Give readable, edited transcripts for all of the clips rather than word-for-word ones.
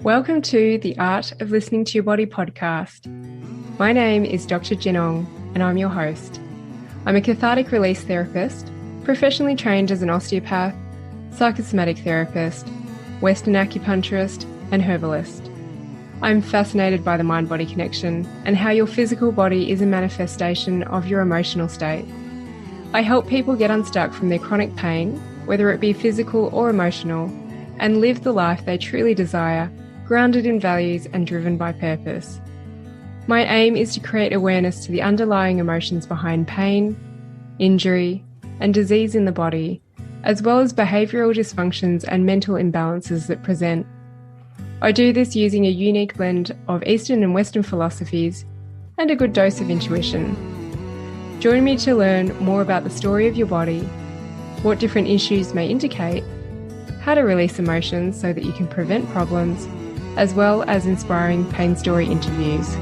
Welcome to the Art of Listening to Your Body podcast. My name is Dr. Jinong and I'm your host. I'm a cathartic release therapist, professionally trained as an osteopath, psychosomatic therapist, Western acupuncturist, and herbalist. I'm fascinated by the mind-body connection and how your physical body is a manifestation of your emotional state. I help people get unstuck from their chronic pain, whether it be physical or emotional, and live the life they truly desire, grounded in values and driven by purpose. My aim is to create awareness to the underlying emotions behind pain, injury, and disease in the body, as well as behavioural dysfunctions and mental imbalances that present. I do this using a unique blend of Eastern and Western philosophies and a good dose of intuition. Join me to learn more about the story of your body, what different issues may indicate, how to release emotions so that you can prevent problems, as well as inspiring pain story interviews.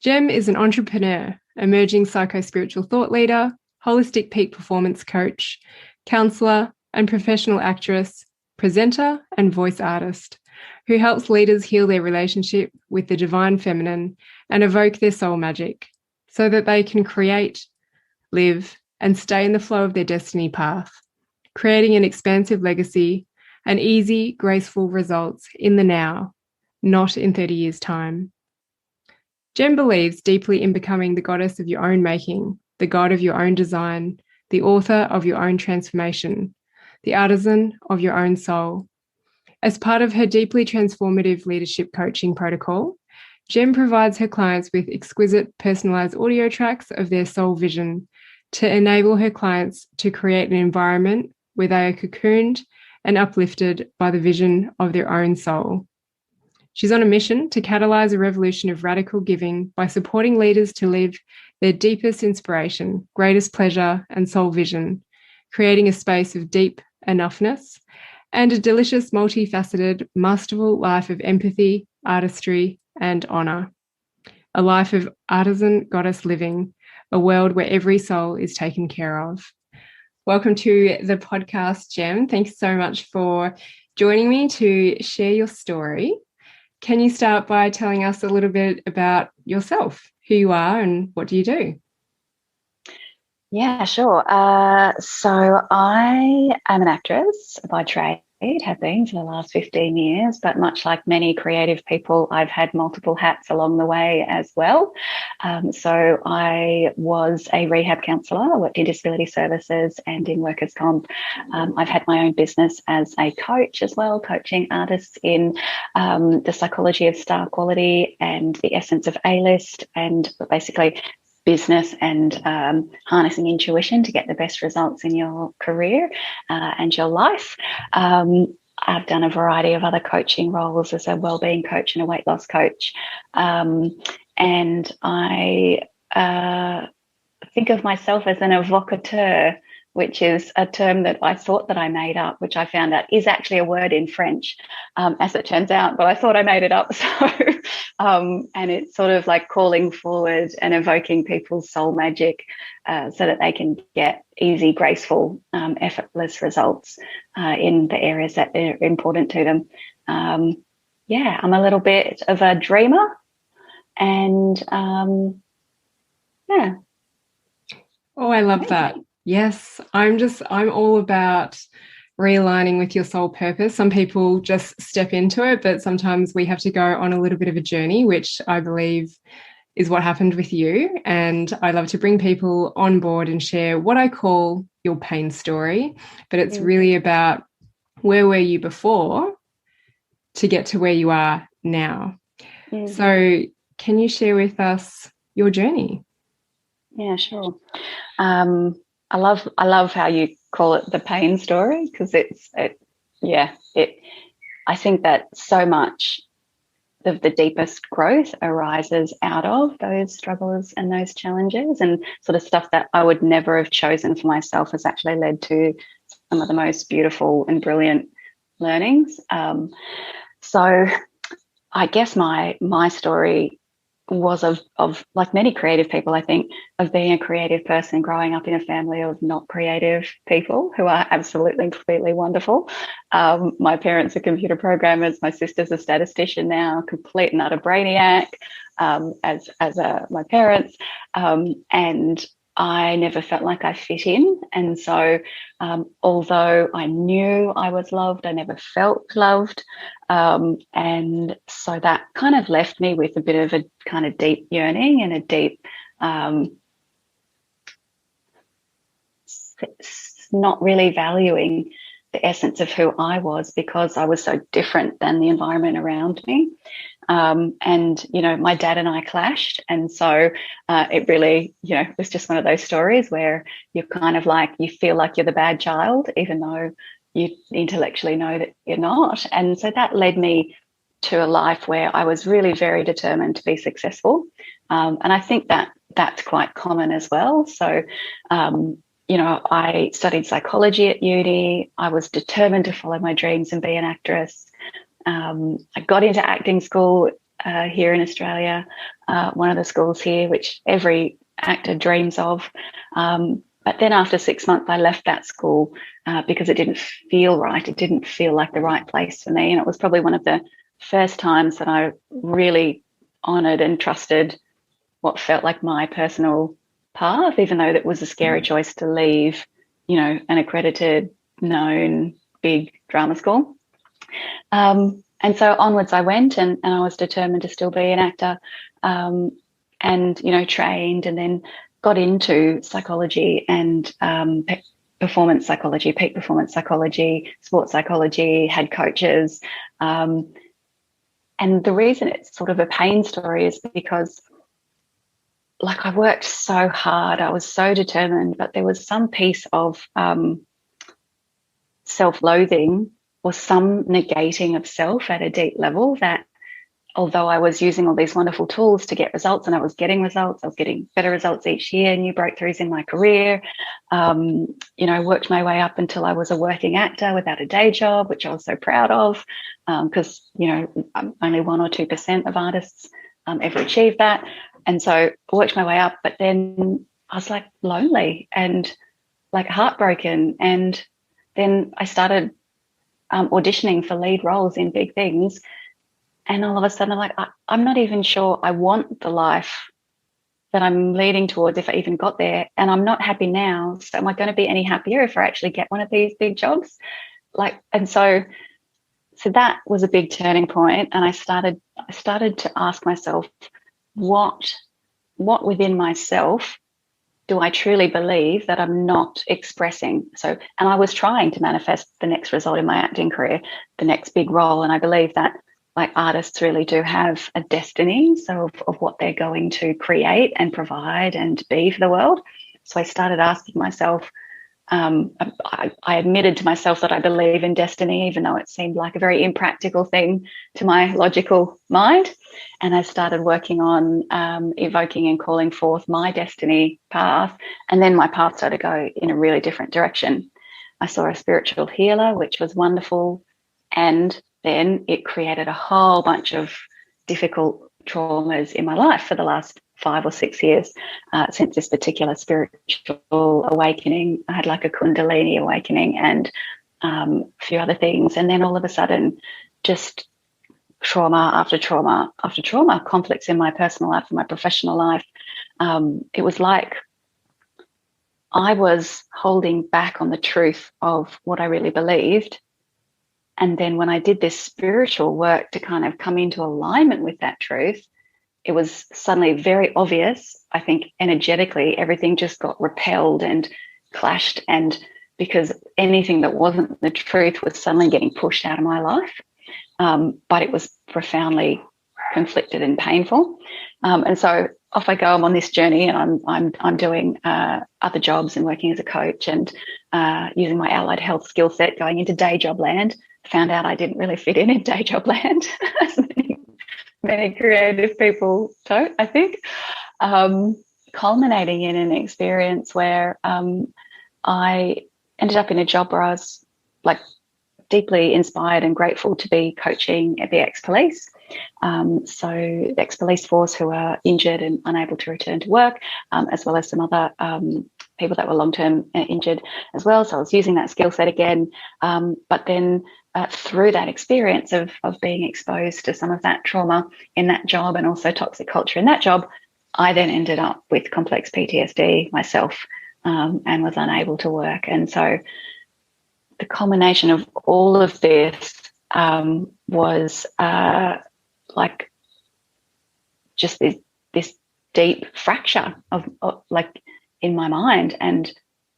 Gem is an entrepreneur, emerging psycho-spiritual thought leader, Wholistic Peak Performance Coach, Counsellor and professional actress, presenter and voice artist who helps leaders heal their relationship with the divine feminine and evoke their soul magic so that they can create, live and stay in the flow of their destiny path, creating an expansive legacy and easy, graceful results in the now, not in 30 years' time. Gem believes deeply in becoming the goddess of your own making, the god of your own design, the author of your own transformation, the artisan of your own soul. As part of her deeply transformative leadership coaching protocol, Gem provides her clients with exquisite personalised audio tracks of their soul vision to enable her clients to create an environment where they are cocooned and uplifted by the vision of their own soul. She's on a mission to catalyse a revolution of radical giving by supporting leaders to live their deepest inspiration, greatest pleasure and soul vision, creating a space of deep enoughness and a delicious, multifaceted, masterful life of empathy, artistry and honour. A life of artisan goddess living, a world where every soul is taken care of. Welcome to the podcast, Gem. Thanks so much for joining me to share your story. Can you start by telling us a little bit about yourself, who you are and what do you do? Yeah, sure. So I am an actress by trade, have been for the last 15 years, but much like many creative people, I've had multiple hats along the way as well. So I was a rehab counsellor. I worked in disability services and in workers' comp. I've had my own business as a coach as well, coaching artists in the psychology of star quality and the essence of A-list, and basically business and harnessing intuition to get the best results in your career and your life. I've done a variety of other coaching roles as a wellbeing coach and a weight loss coach. And I think of myself as an evocateur, which is a term that I thought that I made up, which I found out is actually a word in French, as it turns out, but I thought I made it up. So, and it's sort of like calling forward and evoking people's soul magic so that they can get easy, graceful, effortless results in the areas that are important to them. Yeah, I'm a little bit of a dreamer and yeah. Oh, I love that. Yes, I'm all about realigning with your soul purpose. Some people just step into it, but sometimes we have to go on a little bit of a journey, which I believe is what happened with you. And I love to bring people on board and share what I call your pain story, but it's really about where were you before to get to where you are now. So can you share with us your journey? Yeah, sure. I love how you call it the pain story, because I think that so much the deepest growth arises out of those struggles and those challenges, and sort of stuff that I would never have chosen for myself has actually led to some of the most beautiful and brilliant learnings. So I guess my story was of like many creative people, I think, of being a creative person growing up in a family of not creative people who are absolutely completely wonderful. My parents are computer programmers. My sister's a statistician now, complete and utter brainiac, as my parents, and I never felt like I fit in. And so although I knew I was loved, I never felt loved. And so that kind of left me with a bit of a kind of deep yearning and a deep not really valuing the essence of who I was, because I was so different than the environment around me. And, you know, my dad and I clashed. And so it really, you know, was just one of those stories where you're kind of like, you feel like you're the bad child, even though you intellectually know that you're not. And so that led me to a life where I was really very determined to be successful. And I think that that's quite common as well. So, you know, I studied psychology at uni. I was determined to follow my dreams and be an actress. I got into acting school here in Australia, one of the schools here, which every actor dreams of. But then after 6 months, I left that school because it didn't feel right. It didn't feel like the right place for me. And it was probably one of the first times that I really honoured and trusted what felt like my personal path, even though that was a scary choice to leave, you know, an accredited, known, big drama school. And so onwards I went, and I was determined to still be an actor, and, you know, trained, and then got into psychology and performance psychology, peak performance psychology, sports psychology, had coaches. And the reason it's sort of a pain story is because, like, I worked so hard, I was so determined, but there was some piece of self-loathing or some negating of self at a deep level, that although I was using all these wonderful tools to get results, and I was getting results, I was getting better results each year, new breakthroughs in my career, you know, worked my way up until I was a working actor without a day job, which I was so proud of, because, you know, only 1 or 2% of artists ever achieve that. And so I worked my way up, but then I was like lonely and like heartbroken. And then I started auditioning for lead roles in big things. And all of a sudden I'm like, I'm not even sure I want the life that I'm leading towards if I even got there. And I'm not happy now. So am I going to be any happier if I actually get one of these big jobs? Like, and so that was a big turning point. And I started to ask myself, what within myself do I truly believe that I'm not expressing? So, and I was trying to manifest the next result in my acting career, the next big role. And I believe that, like, artists really do have a destiny, so of what they're going to create and provide and be for the world. So I started asking myself, I admitted to myself that I believe in destiny, even though it seemed like a very impractical thing to my logical mind. And I started working on evoking and calling forth my destiny path. And then my path started to go in a really different direction. I saw a spiritual healer, which was wonderful. And then it created a whole bunch of difficult traumas in my life for the last 5 or 6 years since this particular spiritual awakening. I had like a Kundalini Awakening and a few other things. And then all of a sudden, just trauma after trauma after trauma, conflicts in my personal life and my professional life. It was like I was holding back on the truth of what I really believed. And then when I did this spiritual work to kind of come into alignment with that truth, it was suddenly very obvious. I think energetically, everything just got repelled and clashed. And because anything that wasn't the truth was suddenly getting pushed out of my life. But it was profoundly conflicted and painful. And so off I go. I'm on this journey, and I'm doing other jobs and working as a coach and using my allied health skill set, going into day job land. Found out I didn't really fit in day job land, as many creative people don't, I think, culminating in an experience where I ended up in a job where I was like deeply inspired and grateful to be coaching the ex-police. So the ex-police force who are injured and unable to return to work, as well as some other people that were long-term injured as well. So I was using that skill set again. But then through that experience of being exposed to some of that trauma in that job and also toxic culture in that job, I then ended up with complex PTSD myself and was unable to work. And so the culmination of all of this was like just this deep fracture of like in my mind, and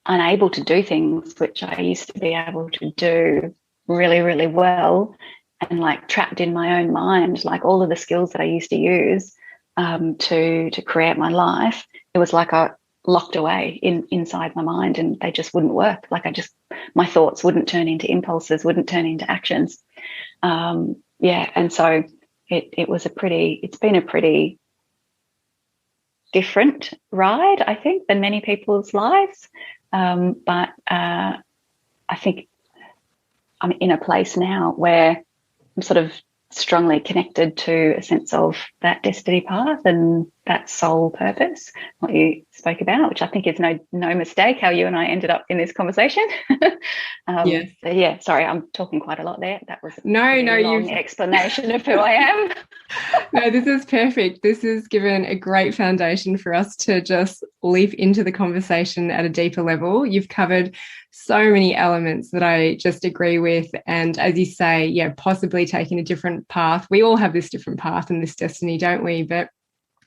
unable to do things which I used to be able to do really, really well, and like trapped in my own mind, like all of the skills that I used to use to create my life. It was like I locked away inside my mind, and they just wouldn't work. Like my thoughts wouldn't turn into impulses, wouldn't turn into actions. And so it's been a pretty different ride, I think, than many people's lives. But I think I'm in a place now where I'm sort of strongly connected to a sense of that destiny path and that soul purpose, what you spoke about, which I think is no mistake how you and I ended up in this conversation. Yes. Yeah, sorry, I'm talking quite a lot there. That was a long explanation of who I am. No, this is perfect. This has given a great foundation for us to just leap into the conversation at a deeper level. You've covered so many elements that I just agree with. And as you say, yeah, possibly taking a different path. We all have this different path and this destiny, don't we? But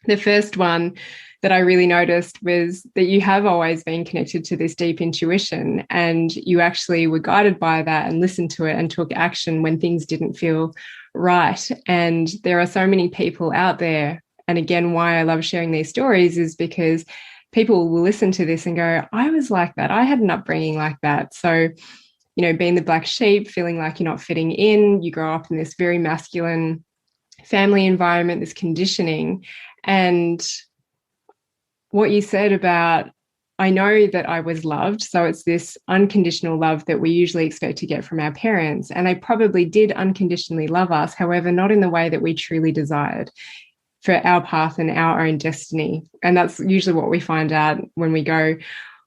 the first one that I really noticed was that you have always been connected to this deep intuition, and you actually were guided by that and listened to it and took action when things didn't feel right. And there are so many people out there. And again, why I love sharing these stories is because people will listen to this and go, I was like that. I had an upbringing like that. So, being the black sheep, feeling like you're not fitting in, you grow up in this very masculine family environment, this conditioning. And what you said about, I know that I was loved. So it's this unconditional love that we usually expect to get from our parents. And they probably did unconditionally love us, however, not in the way that we truly desired for our path and our own destiny. And that's usually what we find out when we go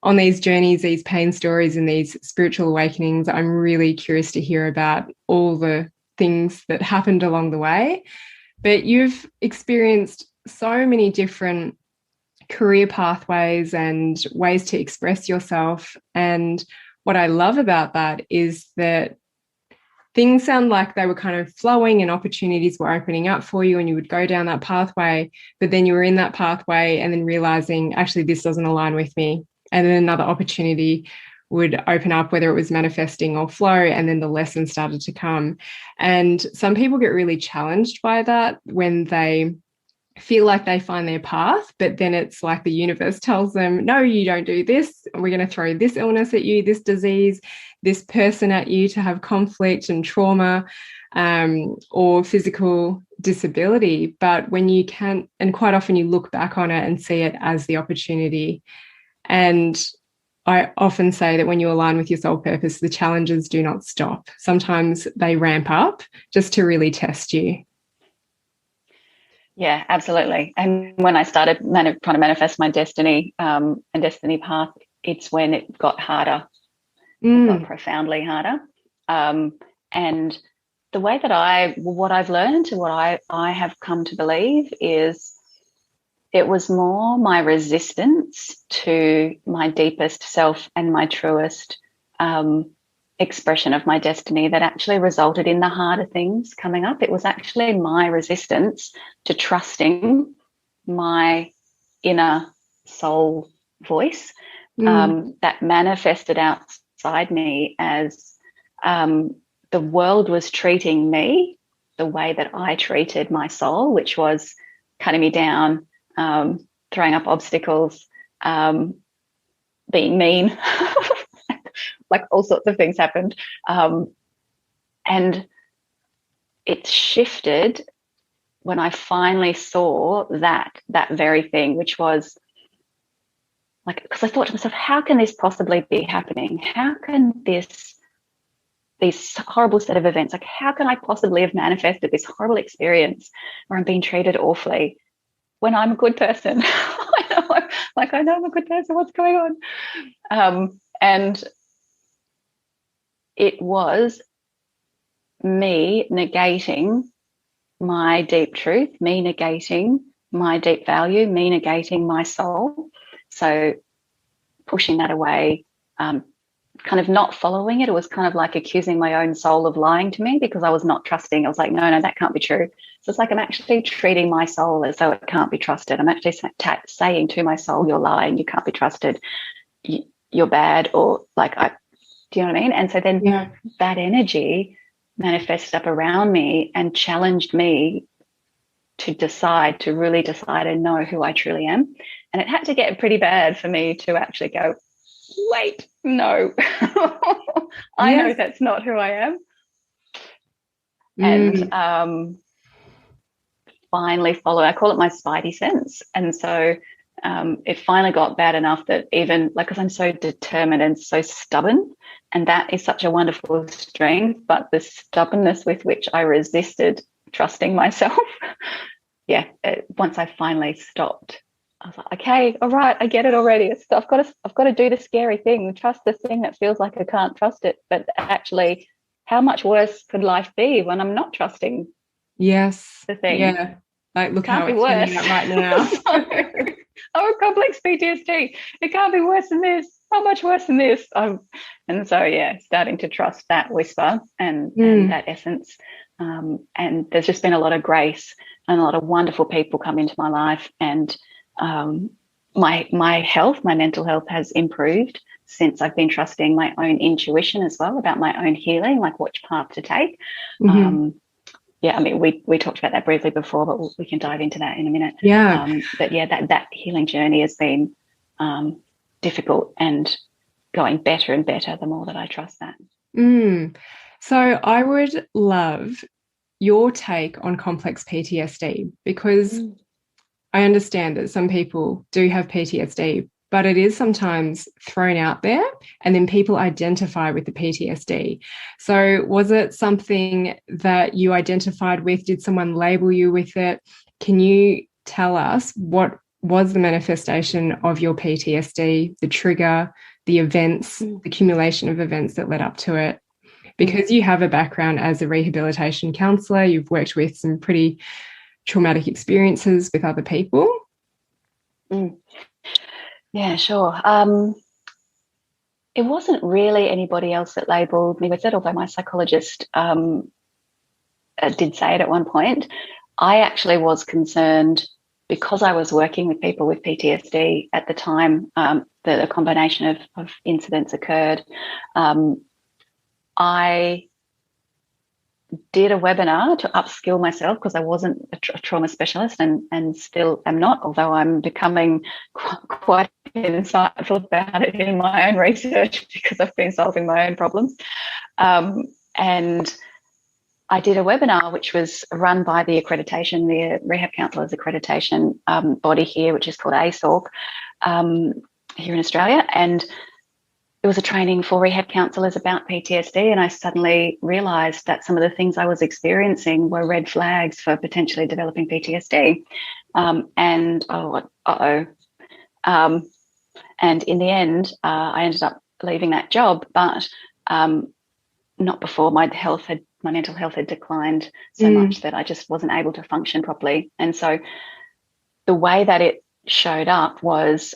on these journeys, these pain stories and these spiritual awakenings. I'm really curious to hear about all the things that happened along the way. But you've experienced so many different career pathways and ways to express yourself. And what I love about that is that things sound like they were kind of flowing and opportunities were opening up for you and you would go down that pathway, but then you were in that pathway and then realizing, actually, this doesn't align with me. And then another opportunity would open up, whether it was manifesting or flow, and then the lesson started to come. And some people get really challenged by that when they feel like they find their path, but then it's like the universe tells them, no, you don't do this. We're going to throw this illness at you, this disease, this person at you to have conflict and trauma or physical disability. But when you can, and quite often you look back on it and see it as the opportunity. And I often say that when you align with your soul purpose, the challenges do not stop. Sometimes they ramp up just to really test you. Yeah, absolutely. And when I started trying to manifest my destiny and destiny path, it's when it got harder. It got profoundly harder. And the way that what I've learned and what I have come to believe is it was more my resistance to my deepest self and my truest expression of my destiny that actually resulted in the harder things coming up. It was actually my resistance to trusting my inner soul voice that manifested outside me as the world was treating me the way that I treated my soul, which was cutting me down, throwing up obstacles, being mean. Like all sorts of things happened. And it shifted when I finally saw that very thing, which was like, because I thought to myself, how can this possibly be happening? How can these horrible set of events, like how can I possibly have manifested this horrible experience where I'm being treated awfully when I'm a good person? I know I'm a good person. What's going on? And it was me negating my deep truth, me negating my deep value, me negating my soul. So pushing that away, kind of not following it. It was kind of like accusing my own soul of lying to me because I was not trusting. I was like, no, that can't be true. So it's like I'm actually treating my soul as though it can't be trusted. I'm actually saying to my soul, you're lying, you can't be trusted, you're bad, or like, do you know what I mean? And so then that energy manifested up around me and challenged me to really decide and know who I truly am. And it had to get pretty bad for me to actually go, wait, no, I know that's not who I am. And finally follow, I call it my spidey sense. And so it finally got bad enough that even like, because I'm so determined and so stubborn, and that is such a wonderful strength, but the stubbornness with which I resisted trusting myself, once I finally stopped, I was like, okay, all right, I get it already. I've got to do the scary thing, trust the thing that feels like I can't trust it. But actually, how much worse could life be when I'm not trusting? Yes. The thing. Yeah. Like, look how it's turning out right now. Complex PTSD. It can't be worse than this. How much worse than this? And so, starting to trust that whisper and that essence. And there's just been a lot of grace and a lot of wonderful people come into my life. And my health, my mental health has improved since I've been trusting my own intuition as well about my own healing, like which path to take. I mean, we talked about that briefly before, but we can dive into that in a minute. But that healing journey has been difficult and going better and better the more that I trust that. So I would love your take on complex PTSD, because I understand that some people do have PTSD, but it is sometimes thrown out there and then people identify with the PTSD. So was it something that you identified with? Did someone label you with it? Can you tell us what was the manifestation of your PTSD, the trigger, the events, the accumulation of events that led up to it? Because you have a background as a rehabilitation counsellor, you've worked with some pretty traumatic experiences with other people. Yeah, sure. It wasn't really anybody else that labelled me with it, although my psychologist did say it at one point. I actually was concerned because I was working with people with PTSD at the time, the combination of incidents occurred. I did a webinar to upskill myself because I wasn't a trauma specialist and still am not, although I'm becoming quite insightful about it in my own research because I've been solving my own problems. And I did a webinar which was run by the Rehab Counsellors Accreditation body here, which is called ASOC here in Australia. And it was a training for rehab counsellors about PTSD, and I suddenly realised that some of the things I was experiencing were red flags for potentially developing PTSD. And in the end, I ended up leaving that job, but not before my mental health had declined so much that I just wasn't able to function properly. And so the way that it showed up was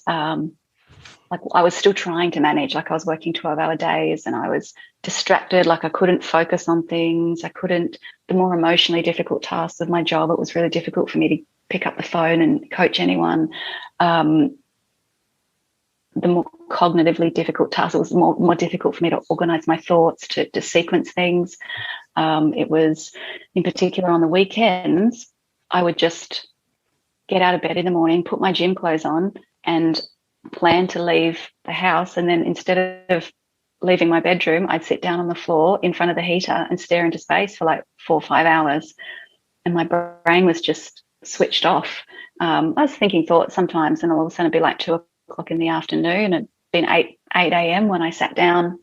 like I was still trying to manage, like I was working 12-hour days and I was distracted, like I couldn't focus on things. The more emotionally difficult tasks of my job, it was really difficult for me to pick up the phone and coach anyone. The more cognitively difficult tasks, it was more difficult for me to organise my thoughts, to sequence things. It was, in particular on the weekends, I would just get out of bed in the morning, put my gym clothes on and plan to leave the house, and then instead of leaving my bedroom, I'd sit down on the floor in front of the heater and stare into space for like 4 or 5 hours. and my brain was just switched off. I was thinking thoughts sometimes, and all of a sudden it'd be like 2 o'clock in the afternoon. It'd been 8 a.m. when I sat down,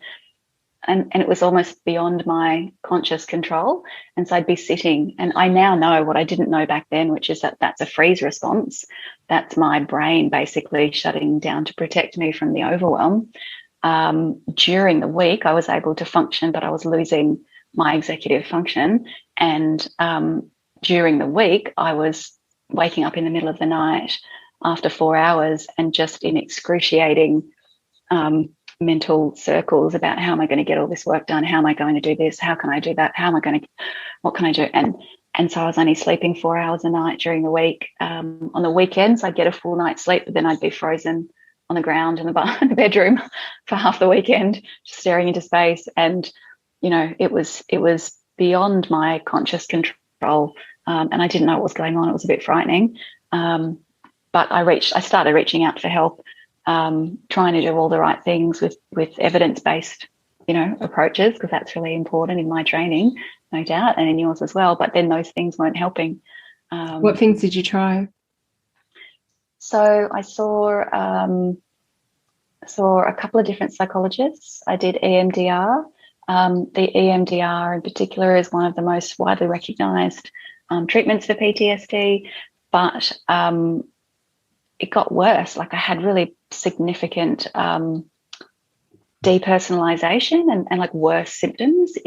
and it was almost beyond my conscious control. And so I'd be sitting, and I now know what I didn't know back then, which is that that's a freeze response. That's my brain basically shutting down to protect me from the overwhelm. During the week, I was able to function, but I was losing my executive function. And during the week, I was waking up in the middle of the night after 4 hours and just in excruciating mental circles about how am I going to get all this work done? How am I going to do this? How can I do that? What can I do? And so I was only sleeping 4 hours a night during the week. On the weekends, I'd get a full night's sleep, but then I'd be frozen on the ground in the bedroom for half the weekend, just staring into space. And, you know, it was beyond my conscious control. And I didn't know what was going on. It was a bit frightening. But I started reaching out for help, trying to do all the right things with evidence-based, you know, approaches, because that's really important in my training, no doubt, and in yours as well. But then those things weren't helping. What things did you try? So I saw a couple of different psychologists. I did EMDR. The EMDR in particular is one of the most widely recognised treatments for PTSD, but it got worse. Like I had really significant depersonalization and like worse symptoms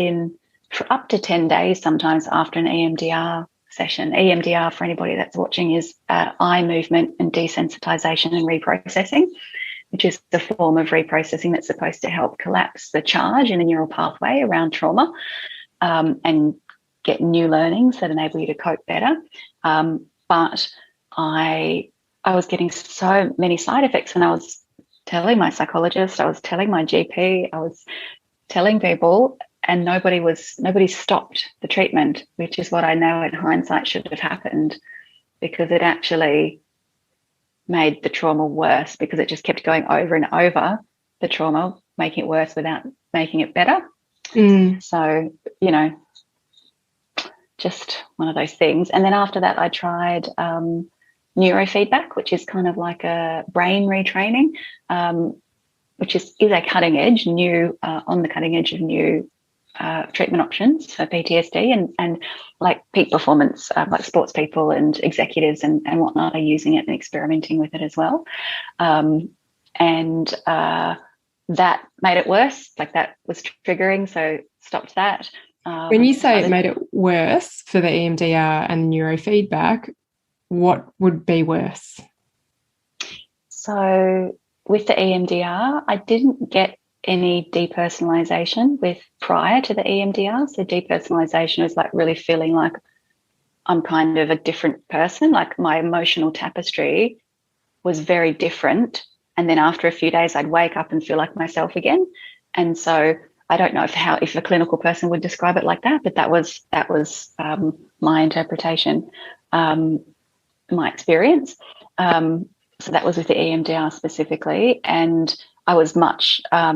for up to 10 days sometimes after an EMDR session. EMDR, for anybody that's watching, is eye movement and desensitization and reprocessing, which is the form of reprocessing that's supposed to help collapse the charge in a neural pathway around trauma and get new learnings that enable you to cope better. But I was getting so many side effects, and I was telling my psychologist, I was telling my GP, I was telling people, and nobody stopped the treatment, which is what I know in hindsight should have happened, because it actually made the trauma worse, because it just kept going over and over the trauma, making it worse without making it better. So, you know, just one of those things. And then after that, I tried Neurofeedback, which is kind of like a brain retraining, which is a cutting edge, on the cutting edge of new treatment options for PTSD, and like peak performance, like sports people and executives and whatnot are using it and experimenting with it as well. And that made it worse. Like that was triggering, so stopped that. When you say it made it worse for the EMDR and neurofeedback, what would be worse? So with the EMDR, I didn't get any depersonalization prior to the EMDR. So depersonalization is like really feeling like I'm kind of a different person, like my emotional tapestry was very different. And then after a few days, I'd wake up and feel like myself again. And so I don't know if a clinical person would describe it like that, but that was my interpretation, my experience. So that was with the EMDR specifically, and I was much I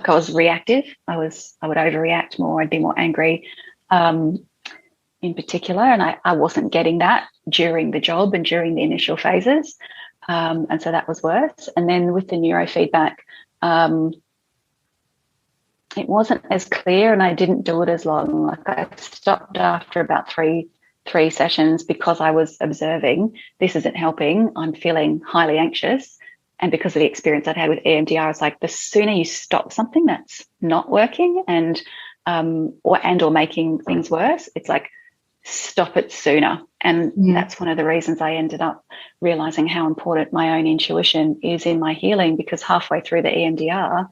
was reactive. I would overreact more. I'd be more angry, in particular, and I wasn't getting that during the job and during the initial phases, and so that was worse. And then with the neurofeedback, it wasn't as clear, and I didn't do it as long. Like I stopped after about three sessions because I was observing this isn't helping. I'm feeling highly anxious. And because of the experience I'd had with EMDR, it's like the sooner you stop something that's not working or making things worse, it's like stop it sooner. And that's one of the reasons I ended up realizing how important my own intuition is in my healing, because halfway through the EMDR,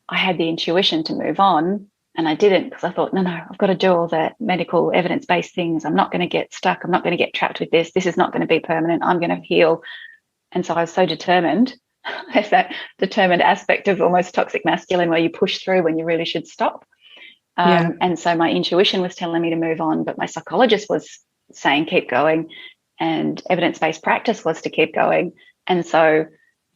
I had the intuition to move on, and I didn't, because I thought, no, I've got to do all the medical evidence-based things. I'm not going to get stuck. I'm not going to get trapped with this. This is not going to be permanent. I'm going to heal. And so I was so determined. There's that determined aspect of almost toxic masculine where you push through when you really should stop. And so my intuition was telling me to move on, but my psychologist was saying keep going, and evidence-based practice was to keep going. And so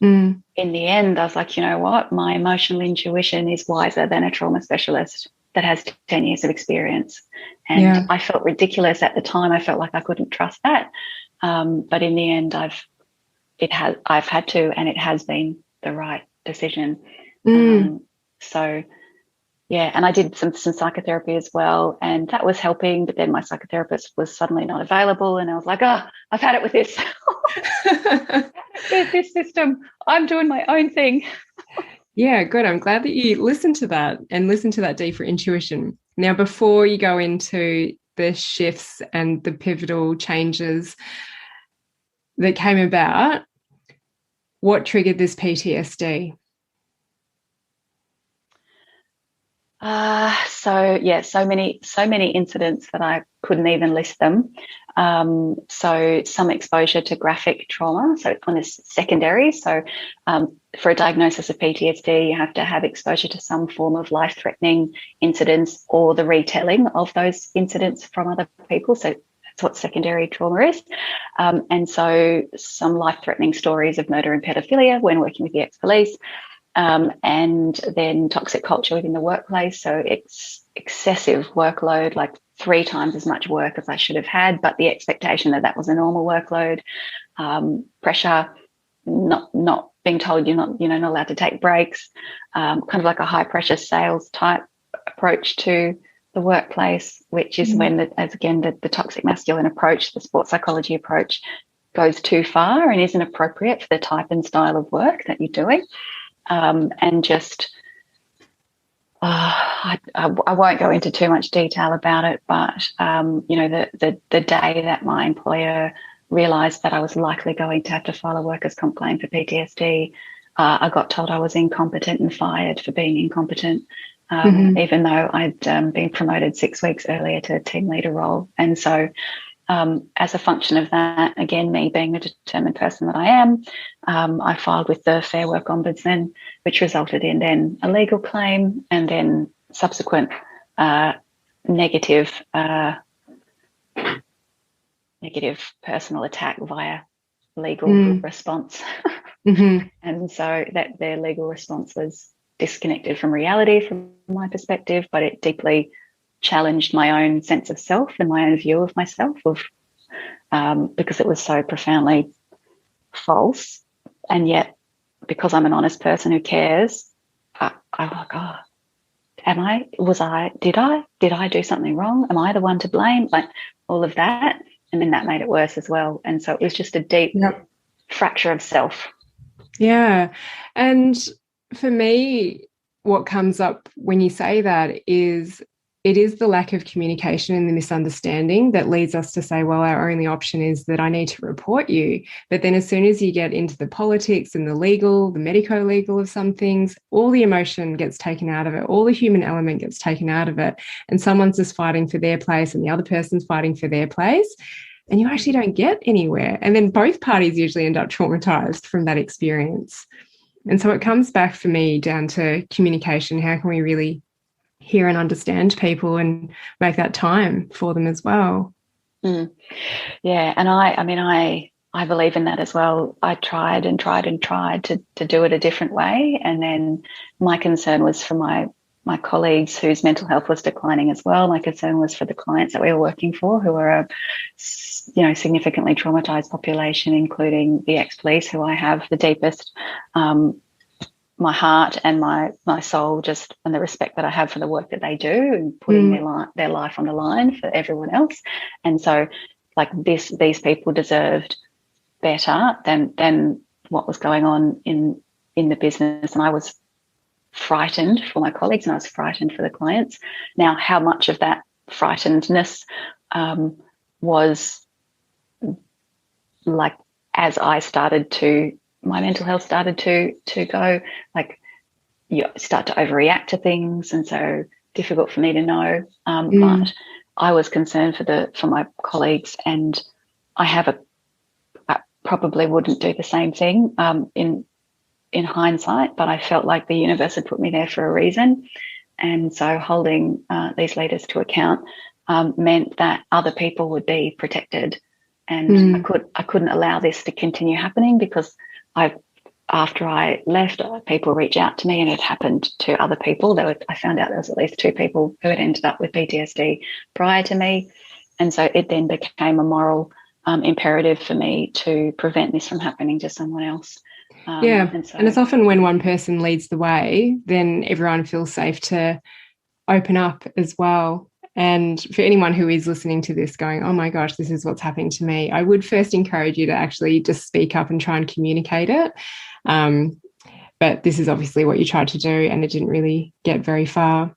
in the end, I was like, you know what? My emotional intuition is wiser than a trauma specialist. that has 10 years of experience. And I felt ridiculous at the time. I felt like I couldn't trust that. But in the end, I've had to, and it has been the right decision. So yeah, and I did some psychotherapy as well, and that was helping, but then my psychotherapist was suddenly not available, and I was like, oh, I've had it with this. There's this system. I'm doing my own thing. Yeah, good. I'm glad that you listened to that and listened to that deeper intuition. Now, before you go into the shifts and the pivotal changes that came about, what triggered this PTSD? So many incidents that I couldn't even list them. So some exposure to graphic trauma, so on a secondary. So for a diagnosis of PTSD, you have to have exposure to some form of life-threatening incidents or the retelling of those incidents from other people. So that's what secondary trauma is. And so some life-threatening stories of murder and pedophilia when working with the ex-police. And then toxic culture within the workplace. So it's excessive workload, like 3 times as much work as I should have had, but the expectation that was a normal workload, pressure, not being told you're not allowed to take breaks, kind of like a high pressure sales type approach to the workplace, which is when the toxic masculine approach, the sports psychology approach, goes too far and isn't appropriate for the type and style of work that you're doing. And just, I won't go into too much detail about it, but, the day that my employer realised that I was likely going to have to file a workers' comp claim for PTSD, I got told I was incompetent and fired for being incompetent, even though I'd been promoted 6 weeks earlier to a team leader role. And so as a function of that, again, me being the determined person that I am, I filed with the Fair Work Ombudsman, which resulted in then a legal claim and then subsequent negative personal attack via legal response. And so that their legal response was disconnected from reality from my perspective, but it deeply challenged my own sense of self and my own view of myself, because it was so profoundly false. And yet, because I'm an honest person who cares, I'm like, did I do something wrong? Am I the one to blame? Like all of that. And then that made it worse as well. And so it was just a deep fracture of self. Yeah. And for me, what comes up when you say that is it is the lack of communication and the misunderstanding that leads us to say, well, our only option is that I need to report you. But then as soon as you get into the politics and the legal, the medico-legal of some things, all the emotion gets taken out of it, all the human element gets taken out of it, and someone's just fighting for their place and the other person's fighting for their place, and you actually don't get anywhere. And then both parties usually end up traumatized from that experience. And so it comes back for me down to communication. How can we really hear and understand people and make that time for them as well? Yeah, and I believe in that as well. I tried to do it a different way, and then my concern was for my colleagues whose mental health was declining as well. My concern was for the clients that we were working for, who are a significantly traumatized population, including the ex-police, who I have the deepest my heart and my soul, just, and the respect that I have for the work that they do and putting their life on the line for everyone else. And so, like, these people deserved better than what was going on in the business. And I was frightened for my colleagues, and I was frightened for the clients. Now, how much of that frightenedness was like, as I started to, my mental health started to go, like, you start to overreact to things, and so difficult for me to know. But I was concerned for my colleagues, and I probably wouldn't do the same thing in hindsight, but I felt like the universe had put me there for a reason. And so holding these leaders to account meant that other people would be protected, and I couldn't allow this to continue happening, because I after I left, people reached out to me, and it happened to other people. I found out there was at least 2 people who had ended up with PTSD prior to me. And so it then became a moral imperative for me to prevent this from happening to someone else. And it's often when one person leads the way, then everyone feels safe to open up as well. And for anyone who is listening to this going, oh my gosh, this is what's happening to me, I would first encourage you to actually just speak up and try and communicate it. But this is obviously what you tried to do, and it didn't really get very far.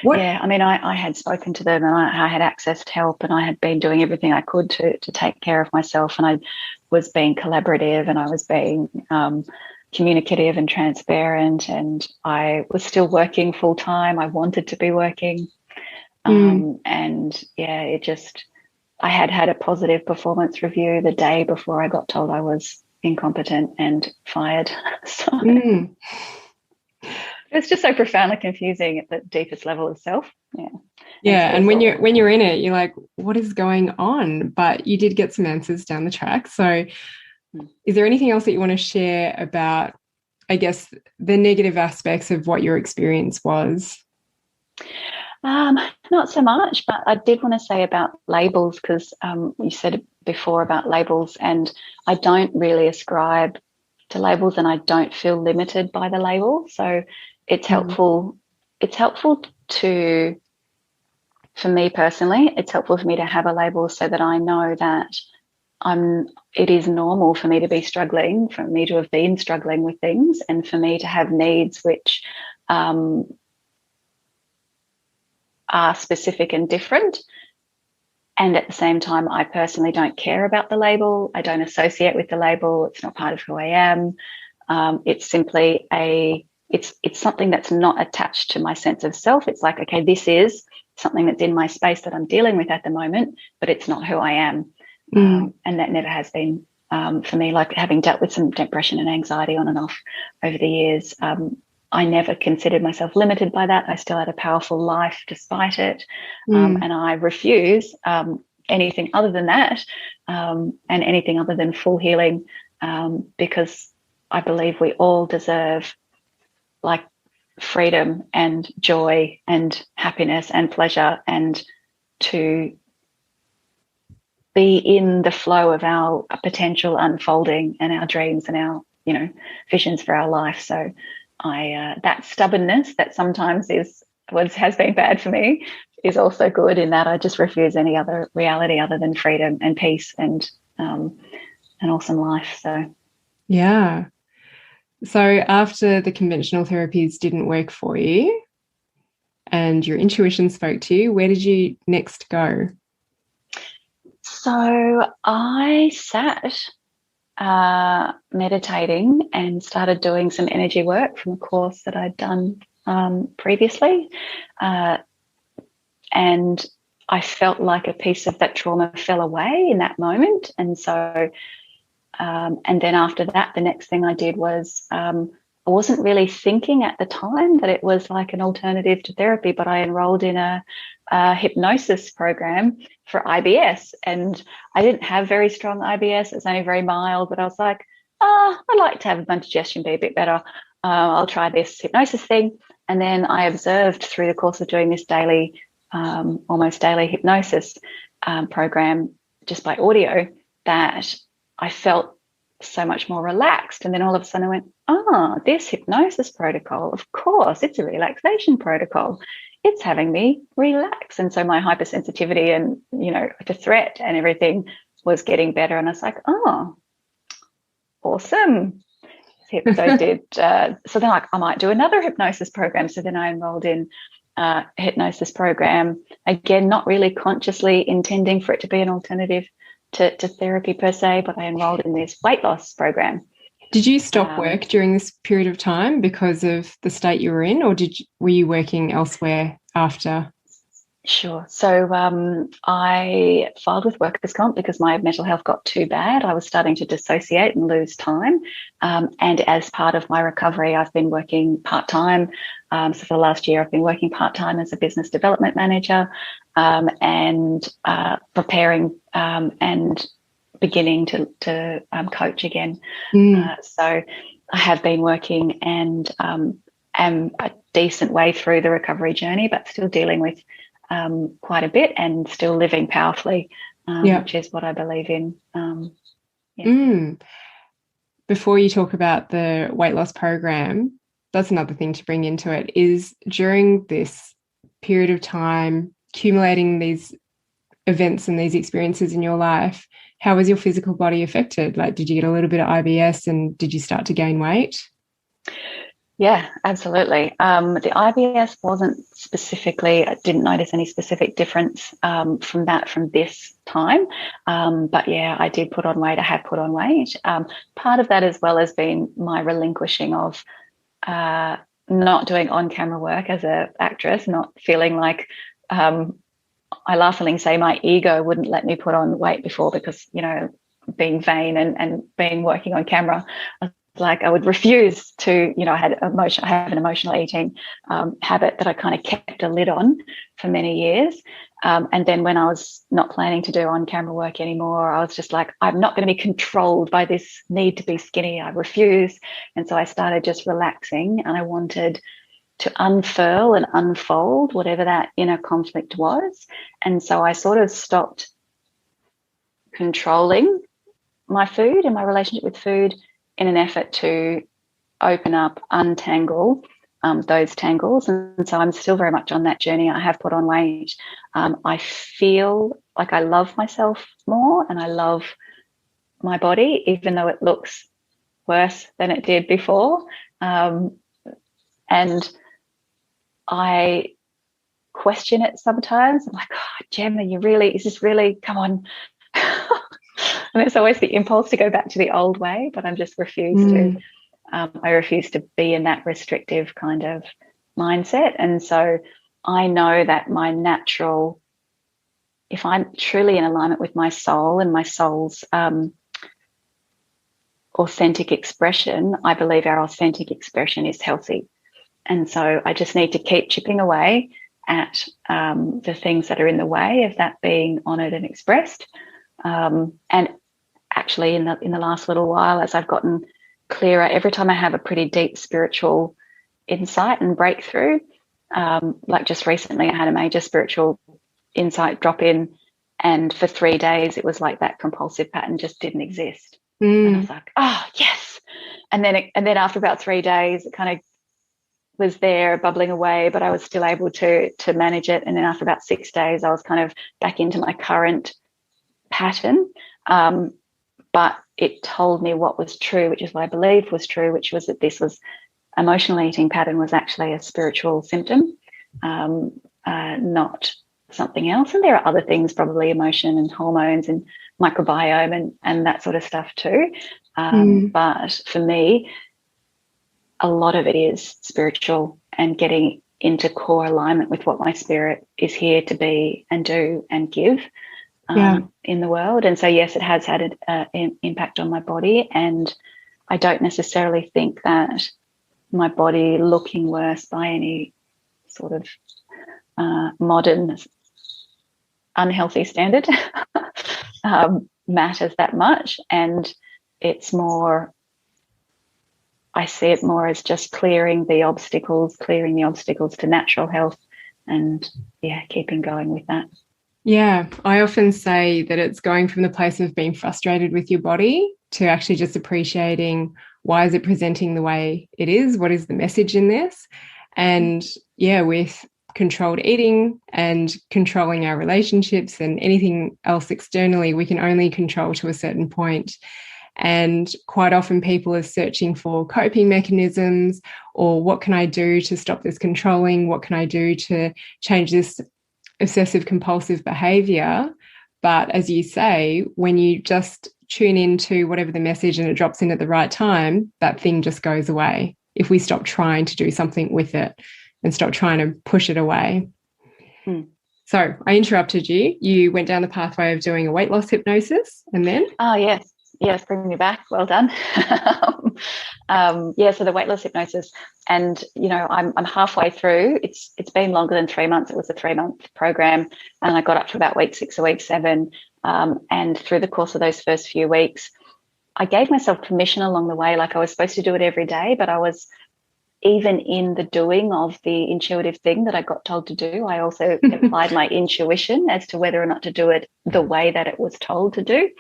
Yeah, I mean, I had spoken to them, and I had accessed help, and I had been doing everything I could to take care of myself, and I was being collaborative, and I was being communicative and transparent, and I was still working full time. I wanted to be working. And yeah, I had a positive performance review the day before I got told I was incompetent and fired. So it's just so profoundly confusing at the deepest level of self. And when you're in it, you're like, what is going on? But you did get some answers down the track. So is there anything else that you want to share about, I guess, the negative aspects of what your experience was? Not so much, but I did want to say about labels, because you said before about labels, and I don't really ascribe to labels, and I don't feel limited by the label. So it's helpful. It's helpful for me personally, it's helpful for me to have a label so that I know that it is normal for me to be struggling, for me to have been struggling with things, and for me to have needs which are specific and different. And at the same time, I personally don't care about the label. I don't associate with the label. It's not part of who I am. It's simply it's something that's not attached to my sense of self. It's like, okay, this is something that's in my space that I'm dealing with at the moment, but it's not who I am. And that never has been for me. Like, having dealt with some depression and anxiety on and off over the years, I never considered myself limited by that. I still had a powerful life despite it. And I refuse anything other than that, and anything other than full healing, because I believe we all deserve like freedom and joy and happiness and pleasure, and to be in the flow of our potential unfolding and our dreams and our, visions for our life. So that stubbornness that sometimes has been bad for me is also good, in that I just refuse any other reality other than freedom and peace and an awesome life. So yeah. So after the conventional therapies didn't work for you and your intuition spoke to you, where did you next go? So I sat meditating and started doing some energy work from a course that I'd done previously. And I felt like a piece of that trauma fell away in that moment. And so, and then after that, the next thing I did was, I wasn't really thinking at the time that it was like an alternative to therapy, but I enrolled in a hypnosis program for IBS, and I didn't have very strong IBS. It's only very mild, but I was like, I'd like to have my digestion be a bit better. I'll try this hypnosis thing. And then I observed through the course of doing this daily, almost daily hypnosis program, just by audio, that I felt so much more relaxed. And then all of a sudden I went, this hypnosis protocol, of course, it's a relaxation protocol. It's having me relax. And so my hypersensitivity and, to threat and everything was getting better. And I was like, awesome. So then I might do another hypnosis program. So then I enrolled in a hypnosis program, again, not really consciously intending for it to be an alternative to therapy per se, but I enrolled in this weight loss program. Did you stop work during this period of time because of the state you were in, or were you working elsewhere after? Sure. So I filed with workers' comp because my mental health got too bad. I was starting to dissociate and lose time. And as part of my recovery, I've been working part-time. So for the last year, I've been working part-time as a business development manager, and preparing and beginning to coach again. So I have been working and am a decent way through the recovery journey, but still dealing with quite a bit and still living powerfully, which is what I believe in. Before you talk about the weight loss program, that's another thing to bring into it, is during this period of time, accumulating these events and these experiences in your life, how was your physical body affected? Like, did you get a little bit of IBS and did you start to gain weight? Yeah, absolutely. The IBS wasn't specifically, I didn't notice any specific difference from this time. But yeah, I did put on weight. I have put on weight. Part of that as well has been my relinquishing of not doing on-camera work as an actress, not feeling like I laughingly say my ego wouldn't let me put on weight before because, you know, being vain and being working on camera, like I would refuse to, you know, I have an emotional eating habit that I kind of kept a lid on for many years. And then when I was not planning to do on-camera work anymore, I was just like, I'm not going to be controlled by this need to be skinny. I refuse. And so I started just relaxing, and I wanted to unfurl and unfold whatever that inner conflict was. And so I sort of stopped controlling my food and my relationship with food in an effort to open up, untangle those tangles. And so I'm still very much on that journey. I have put on weight. I feel like I love myself more and I love my body, even though it looks worse than it did before. And I question it sometimes. I'm like, oh, Gemma, is this really, come on. And there's always the impulse to go back to the old way, but I'm just refused to. I refuse to be in that restrictive kind of mindset. And so I know that my natural, if I'm truly in alignment with my soul and my soul's authentic expression, I believe our authentic expression is healthy. And so I just need to keep chipping away at the things that are in the way of that being honoured and expressed. And actually in the last little while, as I've gotten clearer, every time I have a pretty deep spiritual insight and breakthrough, like just recently I had a major spiritual insight drop in, and for 3 days it was like that compulsive pattern just didn't exist. And I was like, oh yes. And then after about 3 days it kind of was there bubbling away, but I was still able to manage it. And then after about 6 days I was kind of back into my current pattern. But it told me what was true, which is what I believed was true, which was that this was emotional eating pattern was actually a spiritual symptom, not something else. And there are other things, probably emotion and hormones and microbiome and that sort of stuff too. But for me, a lot of it is spiritual and getting into core alignment with what my spirit is here to be and do and give in the world. And so, yes, it has had an impact on my body. And I don't necessarily think that my body looking worse by any sort of modern unhealthy standard matters that much. And it's more, I see it more as just clearing the obstacles to natural health and, keeping going with that. Yeah, I often say that it's going from the place of being frustrated with your body to actually just appreciating, why is it presenting the way it is? What is the message in this? And with controlled eating and controlling our relationships and anything else externally, we can only control to a certain point. And quite often people are searching for coping mechanisms, or what can I do to stop this controlling? What can I do to change this obsessive compulsive behavior? But as you say, when you just tune into whatever the message and it drops in at the right time, that thing just goes away if we stop trying to do something with it and stop trying to push it away. So I interrupted you. You went down the pathway of doing a weight loss hypnosis, and then? Oh, yes, bring me back. Well done. So the weight loss hypnosis, and I'm halfway through. It's been longer than 3 months. It was a 3-month program, and I got up to about week 6 or week 7. And through the course of those first few weeks, I gave myself permission along the way. Like, I was supposed to do it every day, but I was, even in the doing of the intuitive thing that I got told to do, I also applied my intuition as to whether or not to do it the way that it was told to do.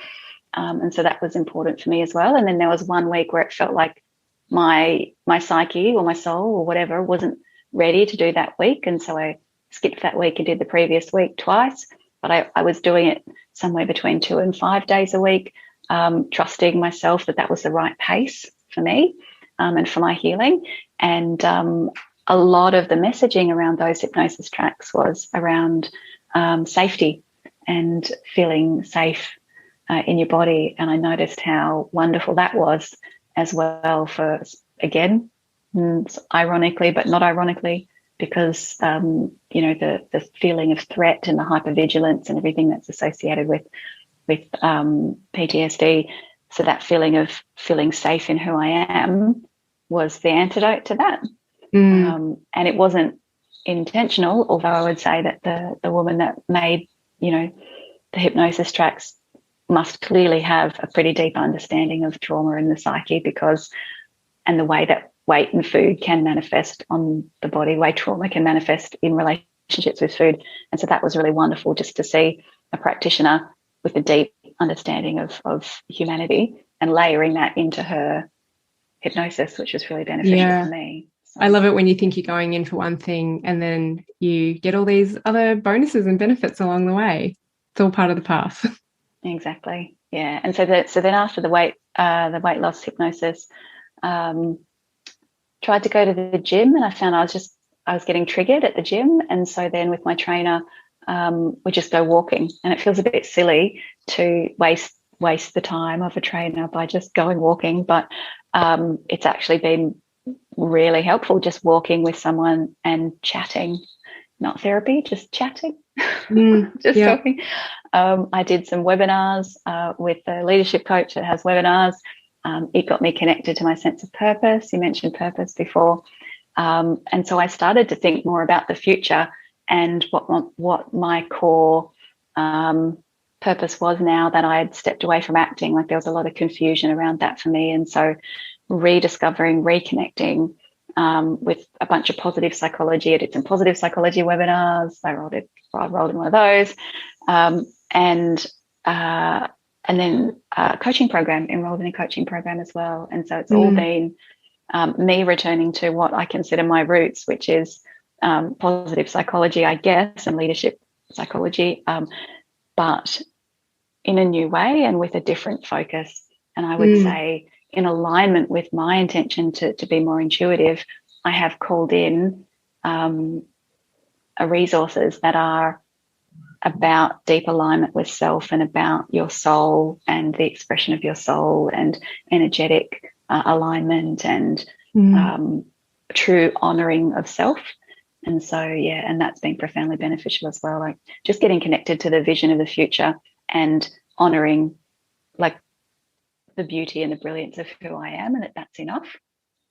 And so that was important for me as well. And then there was 1 week where it felt like my psyche or my soul or whatever wasn't ready to do that week. And so I skipped that week and did the previous week twice. But I was doing it somewhere between 2 and 5 days a week, trusting myself that was the right pace for me and for my healing. And a lot of the messaging around those hypnosis tracks was around safety and feeling safe in your body. And I noticed how wonderful that was as well for, again, ironically, but not ironically, because, the feeling of threat and the hypervigilance and everything that's associated with PTSD. So that feeling of feeling safe in who I am was the antidote to that. And it wasn't intentional, although I would say that the woman that made, the hypnosis tracks must clearly have a pretty deep understanding of trauma in the psyche, and the way that weight and food can manifest on the body, way trauma can manifest in relationships with food. And so that was really wonderful, just to see a practitioner with a deep understanding of humanity and layering that into her hypnosis, which was really beneficial for me. So. I love it when you think you're going in for one thing and then you get all these other bonuses and benefits along the way. It's all part of the path. Exactly. Yeah. And so then after the weight loss hypnosis, tried to go to the gym, and I found I was getting triggered at the gym. And so then with my trainer, we just go walking, and it feels a bit silly to waste the time of a trainer by just going walking, but it's actually been really helpful, just walking with someone and chatting, not therapy, just chatting, talking. I did some webinars with a leadership coach that has webinars. It got me connected to my sense of purpose. You mentioned purpose before. And so I started to think more about the future and what my core purpose was now that I had stepped away from acting. Like, there was a lot of confusion around that for me. And so rediscovering, reconnecting with a bunch of positive psychology. I did some positive psychology webinars. I rolled in one of those. And then a coaching program, enrolled in a coaching program as well. And so it's all been me returning to what I consider my roots, which is positive psychology, I guess, and leadership psychology, but in a new way and with a different focus. And I would say, in alignment with my intention to be more intuitive, I have called in resources that are about deep alignment with self and about your soul and the expression of your soul and energetic alignment and true honoring of self. And so, and that's been profoundly beneficial as well, like just getting connected to the vision of the future and honoring like the beauty and the brilliance of who I am, and that's enough.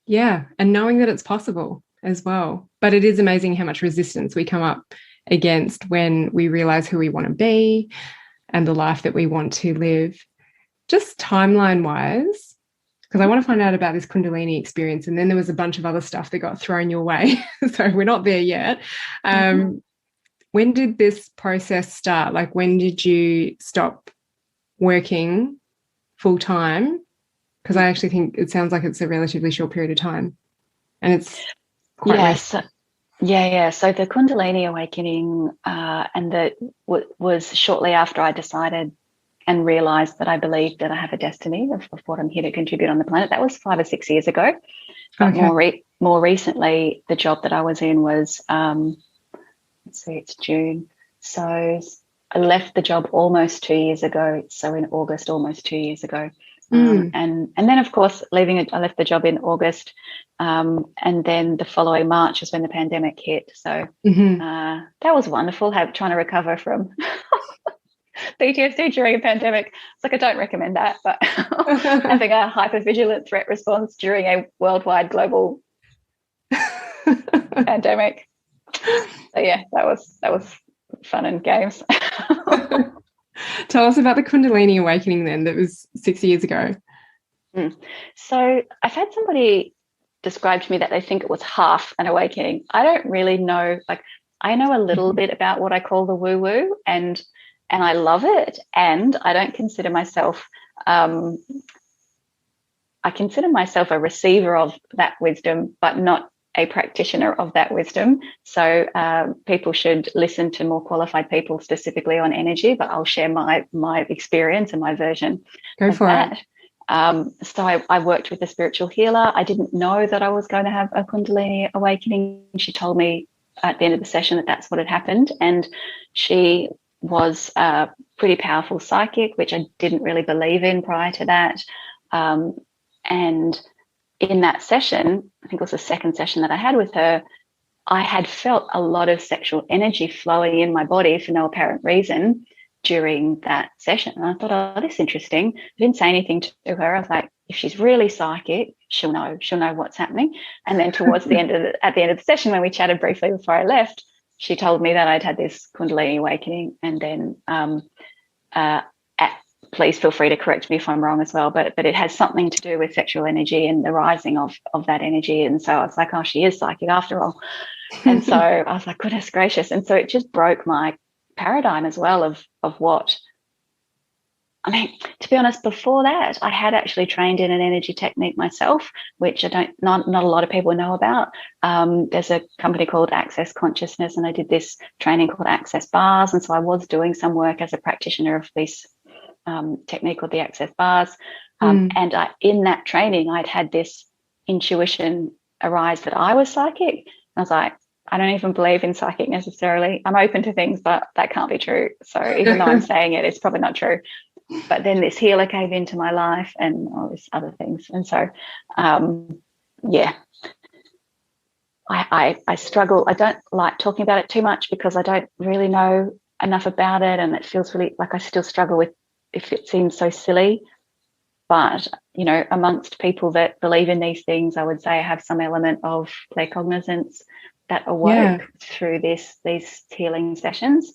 Yeah, and knowing that it's possible as well. But it is amazing how much resistance we come up against when we realize who we want to be and the life that we want to live. Just timeline-wise, because I want to find out about this Kundalini experience, and then there was a bunch of other stuff that got thrown your way. So we're not there yet. When did this process start? Like, when did you stop working full-time? Because I actually think it sounds like it's a relatively short period of time, and it's quite So the Kundalini Awakening and that was shortly after I decided and realised that I believed that I have a destiny of what I'm here to contribute on the planet. That was 5 or 6 years ago. But more recently, the job that I was in was, it's June. So I left the job almost 2 years ago. So in August, almost 2 years ago. And then, of course, I left the job in August. And then the following March is when the pandemic hit. So that was wonderful, trying to recover from PTSD during a pandemic. It's like, I don't recommend that, but having a hypervigilant threat response during a worldwide global pandemic. So that was fun and games. Tell us about the Kundalini Awakening then, that was 6 years ago. So I've had somebody describe to me that they think it was half an awakening. I don't really know. Like, I know a little bit about what I call the woo-woo, and I love it. And I don't consider myself. I consider myself a receiver of that wisdom, but not a practitioner of that wisdom. So people should listen to more qualified people specifically on energy, but I'll share my experience and my version of that. So I worked with a spiritual healer. I didn't know that I was going to have a Kundalini awakening. She told me at the end of the session that that's what had happened. And she was a pretty powerful psychic, which I didn't really believe in prior to that. And in that session, I think it was the second session that I had with her, I had felt a lot of sexual energy flowing in my body for no apparent reason during that session. And I thought, oh, this is interesting. I didn't say anything to her. I was like, if she's really psychic, she'll know what's happening. And then towards the end of the session, when we chatted briefly before I left, she told me that I'd had this Kundalini awakening. And then please feel free to correct me if I'm wrong as well, but it has something to do with sexual energy and the rising of that energy. And so I was like, oh, she is psychic after all. And so I was like, goodness gracious. And so it just broke my paradigm as well of what, I mean, to be honest, before that, I had actually trained in an energy technique myself, which not a lot of people know about. There's a company called Access Consciousness, and I did this training called Access Bars. And so I was doing some work as a practitioner of this technique called the Access Bars. And in that training, I'd had this intuition arise that I was psychic. I was like, I don't even believe in psychic necessarily. I'm open to things, but that can't be true. So even though I'm saying it, it's probably not true. But then this healer came into my life and all these other things. And so, I struggle. I don't like talking about it too much because I don't really know enough about it. And it feels really like I still struggle with if it seems so silly. But, you know, amongst people that believe in these things, I would say I have some element of claircognizance that awoke through these healing sessions.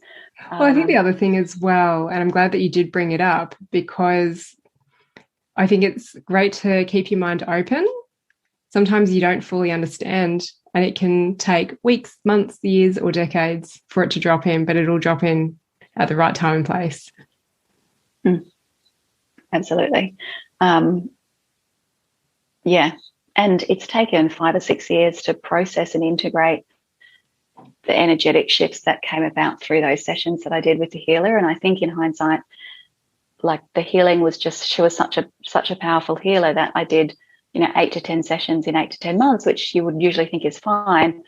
Well, I think the other thing as well, and I'm glad that you did bring it up, because I think it's great to keep your mind open. Sometimes you don't fully understand, and it can take weeks, months, years, or decades for it to drop in, but it'll drop in at the right time and place. Absolutely. And it's taken 5 or 6 years to process and integrate the energetic shifts that came about through those sessions that I did with the healer. And I think in hindsight, like the healing was just, she was such a powerful healer that I did, 8 to 10 sessions in 8 to 10 months, which you would usually think is fine.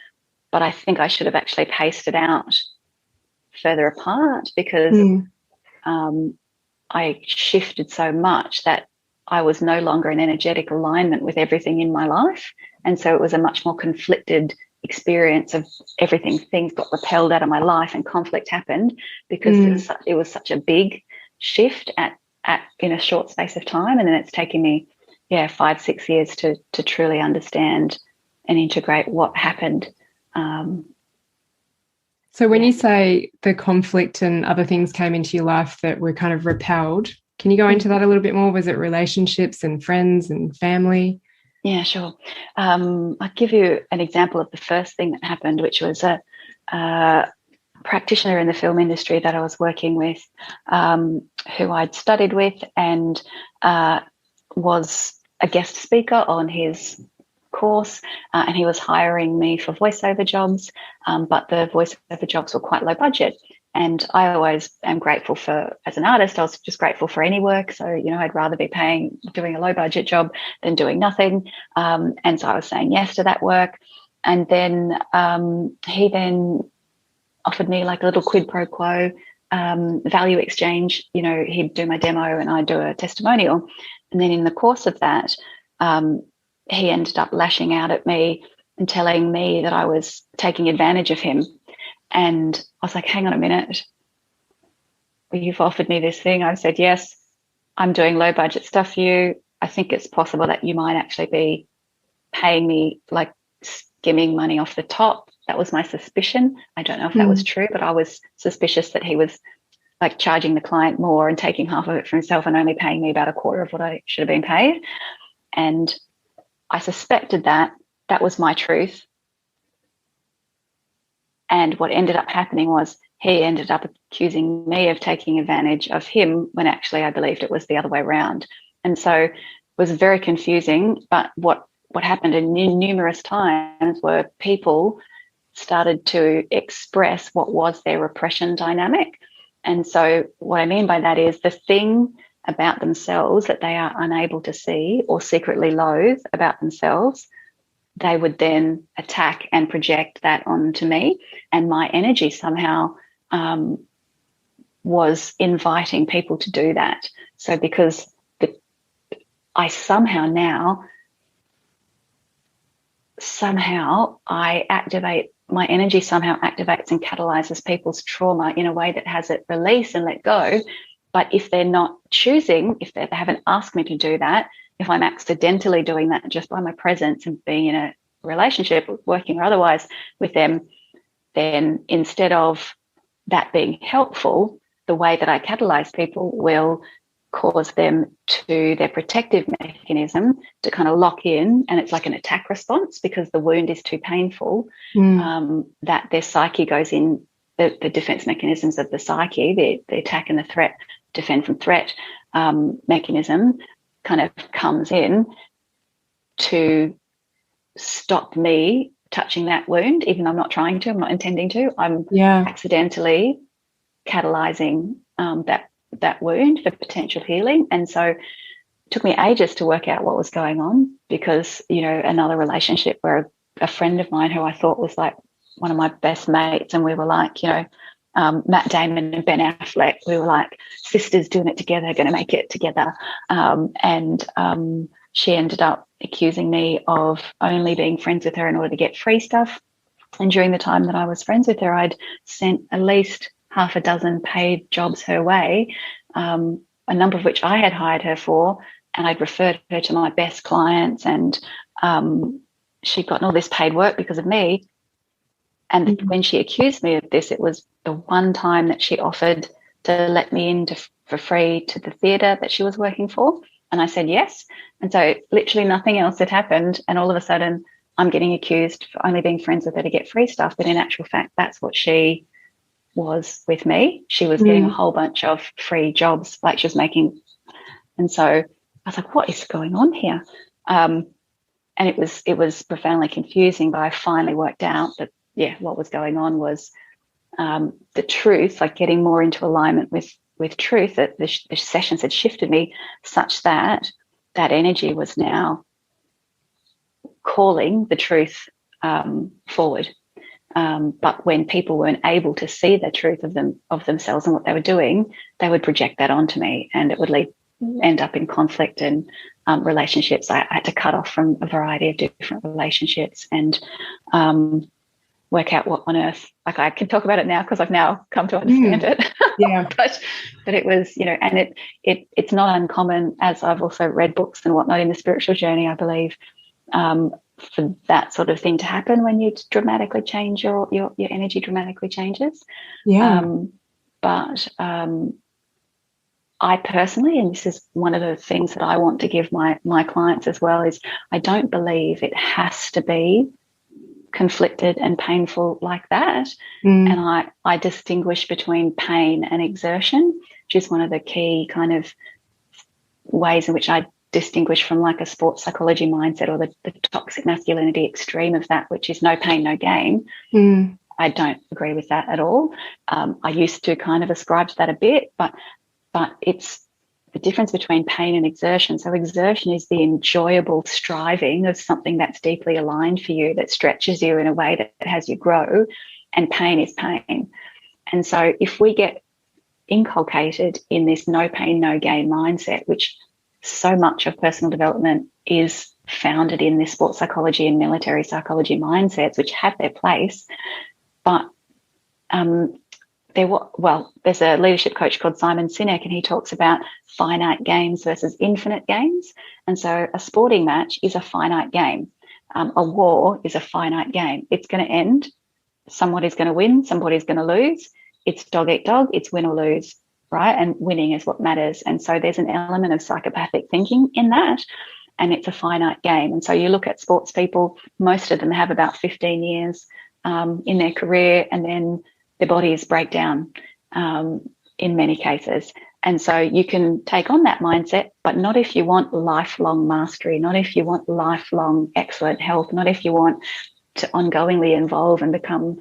But I think I should have actually paced it out further apart because I shifted so much that I was no longer in energetic alignment with everything in my life. And so it was a much more conflicted experience of everything. Things got repelled out of my life and conflict happened because it was such a big shift at in a short space of time. And then it's taken me, 5, 6 years to truly understand and integrate what happened. So when you say the conflict and other things came into your life that were kind of repelled, can you go into that a little bit more? Was it relationships and friends and family? Yeah, sure. I'll give you an example of the first thing that happened, which was a practitioner in the film industry that I was working with, who I'd studied with and was a guest speaker on his course, and he was hiring me for voiceover jobs, but the voiceover jobs were quite low budget. And I always am grateful for, as an artist, I was just grateful for any work. So, I'd rather be doing a low budget job than doing nothing. And so I was saying yes to that work. And then he then offered me like a little quid pro quo value exchange. He'd do my demo and I'd do a testimonial. And then in the course of that, he ended up lashing out at me and telling me that I was taking advantage of him. And I was like, hang on a minute. You've offered me this thing. I said, yes, I'm doing low budget stuff for you. I think it's possible that you might actually be paying me, like skimming money off the top. That was my suspicion. I don't know if that was true, but I was suspicious that he was like charging the client more and taking half of it for himself and only paying me about a quarter of what I should have been paid. And I suspected that was my truth. And what ended up happening was he ended up accusing me of taking advantage of him when actually I believed it was the other way around. And so it was very confusing. But what happened in numerous times were people started to express what was their repression dynamic. And so what I mean by that is the thing about themselves that they are unable to see or secretly loathe about themselves, they would then attack and project that onto me. And my energy somehow was inviting people to do that. So because I I activate, my energy somehow activates and catalyzes people's trauma in a way that has it release and let go. But if they're not choosing, if they haven't asked me to do that, if I'm accidentally doing that just by my presence and being in a relationship, working or otherwise with them, then instead of that being helpful, the way that I catalyze people will cause them to their protective mechanism to kind of lock in, and it's like an attack response because the wound is too painful, that their psyche goes in, the defense mechanisms of the psyche, the attack and the threat, defend from threat mechanism kind of comes in to stop me touching that wound, even though I'm not trying to, I'm not intending to. I'm accidentally catalyzing that wound for potential healing. And so it took me ages to work out what was going on because, another relationship where a friend of mine who I thought was like one of my best mates, and we were like, Matt Damon and Ben Affleck, we were like sisters doing it together, going to make it together. And she ended up accusing me of only being friends with her in order to get free stuff. And during the time that I was friends with her, I'd sent at least half a dozen paid jobs her way, a number of which I had hired her for, and I'd referred her to my best clients, and she'd gotten all this paid work because of me. And when she accused me of this, it was the one time that she offered to let me in for free to the theatre that she was working for. And I said yes. And so literally nothing else had happened. And all of a sudden I'm getting accused for only being friends with her to get free stuff. But in actual fact, that's what she was with me. She was getting a whole bunch of free jobs, like she was making. And so I was like, what is going on here? And it was profoundly confusing, but I finally worked out that, what was going on was the truth, like getting more into alignment with truth, that the sessions had shifted me such that that energy was now calling the truth forward. But when people weren't able to see the truth of themselves and what they were doing, they would project that onto me, and it would end up in conflict and relationships. I had to cut off from a variety of different relationships and work out what on earth. Like, I can talk about it now because I've now come to understand it. Yeah. but it was, and it's not uncommon, as I've also read books and whatnot in the spiritual journey, I believe, for that sort of thing to happen when you dramatically change your energy dramatically changes. But I personally, and this is one of the things that I want to give my clients as well, is I don't believe it has to be conflicted and painful like that. And I distinguish between pain and exertion, which is one of the key kind of ways in which I distinguish from like a sports psychology mindset, or the toxic masculinity extreme of that, which is no pain, no gain. I don't agree with that at all. I used to kind of ascribe to that a bit, but it's the difference between pain and exertion. So exertion is the enjoyable striving of something that's deeply aligned for you, that stretches you in a way that has you grow, and pain is pain. And so if we get inculcated in this no pain, no gain mindset, which so much of personal development is founded in this sports psychology and military psychology mindsets, which have their place, but there's a leadership coach called Simon Sinek, and he talks about finite games versus infinite games. And so a sporting match is a finite game. A war is a finite game. It's going to end. Somebody's going to win. Somebody's going to lose. It's dog eat dog. It's win or lose, right? And winning is what matters. And so there's an element of psychopathic thinking in that. and it's a finite game. And so you look at sports people, most of them have about 15 years in their career, and then their bodies break down in many cases. And so you can take on that mindset, but not if you want lifelong mastery, not if you want lifelong excellent health, not if you want to ongoingly evolve and become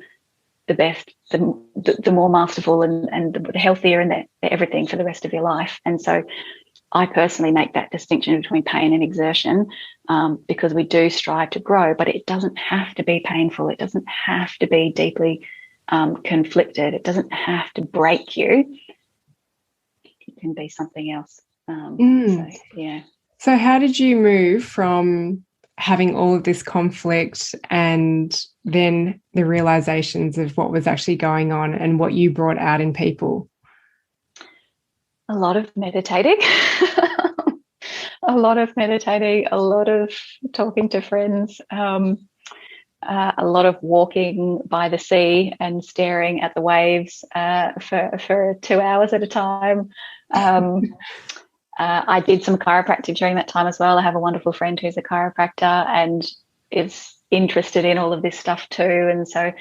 the best, the more masterful and the healthier and the everything for the rest of your life. And so I personally make that distinction between pain and exertion, because we do strive to grow, but it doesn't have to be painful. It doesn't have to be deeply conflicted. It doesn't have to break you. It can be something else. So how did you move from having all of this conflict and then the realizations of what was actually going on and what you brought out in people? A lot of meditating, a lot of talking to friends, a lot of walking by the sea and staring at the waves for 2 hours at a time. I did some chiropractic during that time as well. I have a wonderful friend who's a chiropractor and is interested in all of this stuff too. And so,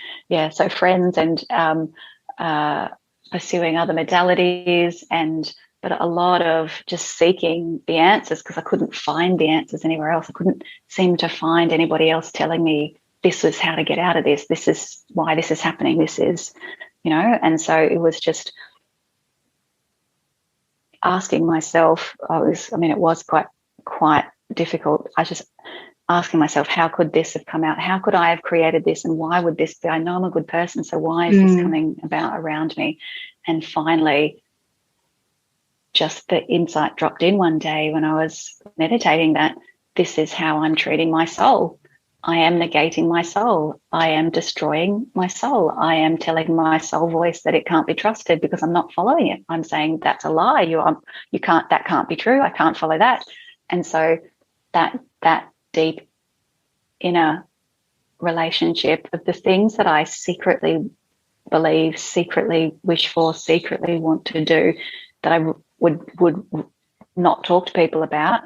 so friends and pursuing other modalities, but a lot of just seeking the answers, because I couldn't find the answers anywhere else. I couldn't seem to find anybody else telling me this is how to get out of this. This is why this is happening. This is, and so it was just asking myself, it was quite difficult. I just asking myself, how could this have come out? How could I have created this? And why would this be? I know I'm a good person, so why is this coming about around me? And finally, just the insight dropped in one day when I was meditating that this is how I'm treating my soul. I am negating my soul. I am destroying my soul. I am telling my soul voice that it can't be trusted because I'm not following it. I'm saying that's a lie. That can't be true. I can't follow that. And so that deep inner relationship of the things that I secretly believe, secretly wish for, secretly want to do, that I would not talk to people about,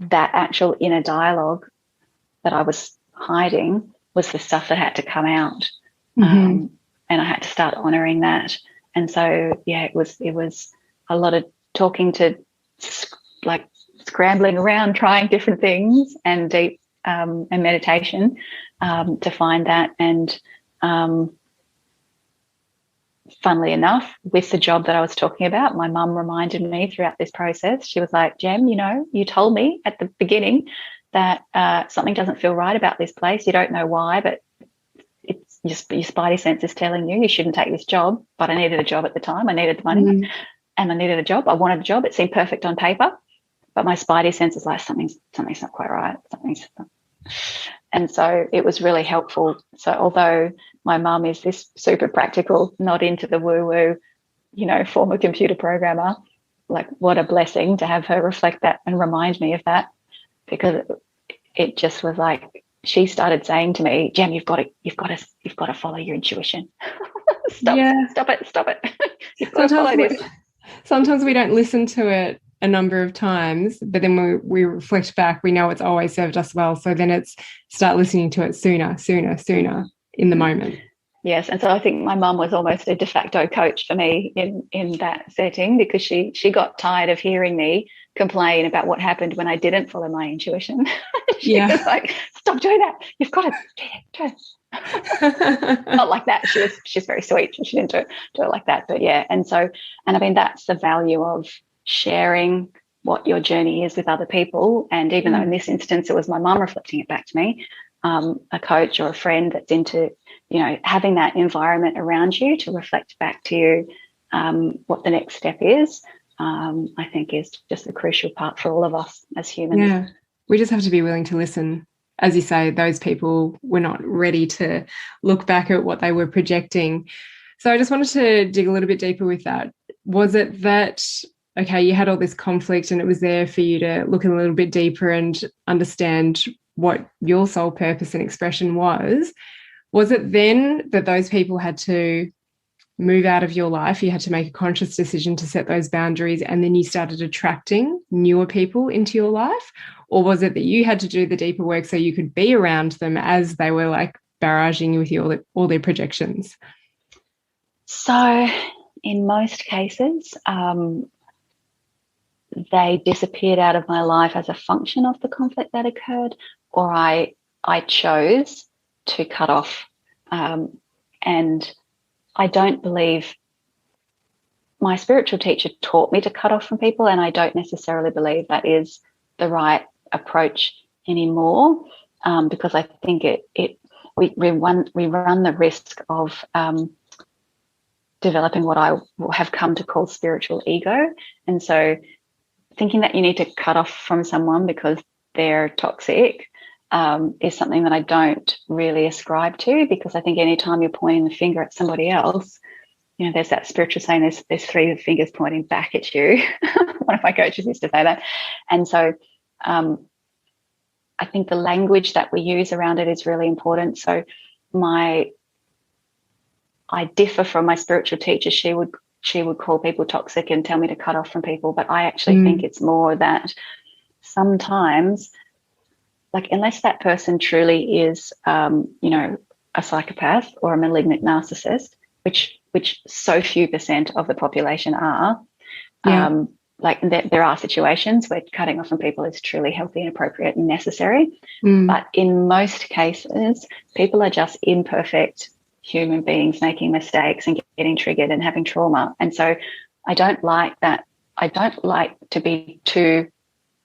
that actual inner dialogue that I was hiding was the stuff that had to come out. And I had to start honoring that. And so, it was a lot of talking to, like, scrambling around, trying different things, and deep and meditation to find that. And funnily enough, with the job that I was talking about, my mum reminded me throughout this process. She was like, Gem, you told me at the beginning that something doesn't feel right about this place. You don't know why, but it's your spidey sense is telling you shouldn't take this job. But I needed a job at the time. I needed the money and I needed a job. I wanted a job. It seemed perfect on paper, but my spidey sense is like, something's not quite right. And so it was really helpful. So although my mum is this super practical, not into the woo-woo, former computer programmer, like, what a blessing to have her reflect that and remind me of that, because it just was like, she started saying to me, Gem, you've got to follow your intuition. Stop it. You've got to follow this. Sometimes we don't listen to it a number of times, but then when we reflect back, we know it's always served us well. So then it's start listening to it sooner in the moment. Yes, and so I think my mum was almost a de facto coach for me in that setting, because she got tired of hearing me complain about what happened when I didn't follow my intuition. She was like, stop doing that. You've got to do it. Not like that. She's very sweet. She didn't do it like that. But and I mean, that's the value of sharing what your journey is with other people. And even though in this instance it was my mum reflecting it back to me, a coach or a friend that's into, having that environment around you to reflect back to you what the next step is, I think is just a crucial part for all of us as humans. Yeah, we just have to be willing to listen. As you say, those people were not ready to look back at what they were projecting. So I just wanted to dig a little bit deeper with that. Was it that, okay, you had all this conflict and it was there for you to look a little bit deeper and understand what your soul purpose and expression was? Was it then that those people had to move out of your life? You had to make a conscious decision to set those boundaries, and then you started attracting newer people into your life? Or was it that you had to do the deeper work so you could be around them as they were like barraging you with all their projections? So in most cases, they disappeared out of my life as a function of the conflict that occurred, or I chose to cut off. And I don't believe my spiritual teacher taught me to cut off from people, and I don't necessarily believe that is the right approach anymore, because I think we run the risk of developing what I have come to call spiritual ego. And so thinking that you need to cut off from someone because they're toxic is something that I don't really ascribe to, because I think anytime you're pointing the finger at somebody else, you know, there's that spiritual saying, there's three fingers pointing back at you. One of my coaches used to say that. And so I think the language that we use around it is really important. So I differ from my spiritual teacher. She would call people toxic and tell me to cut off from people. But I actually think it's more that sometimes, like, unless that person truly is, you know, a psychopath or a malignant narcissist, which so few % of the population are, like there are situations where cutting off from people is truly healthy and appropriate and necessary. But in most cases, people are just imperfect human beings making mistakes and getting triggered and having trauma. And so I don't like that. I don't like to be too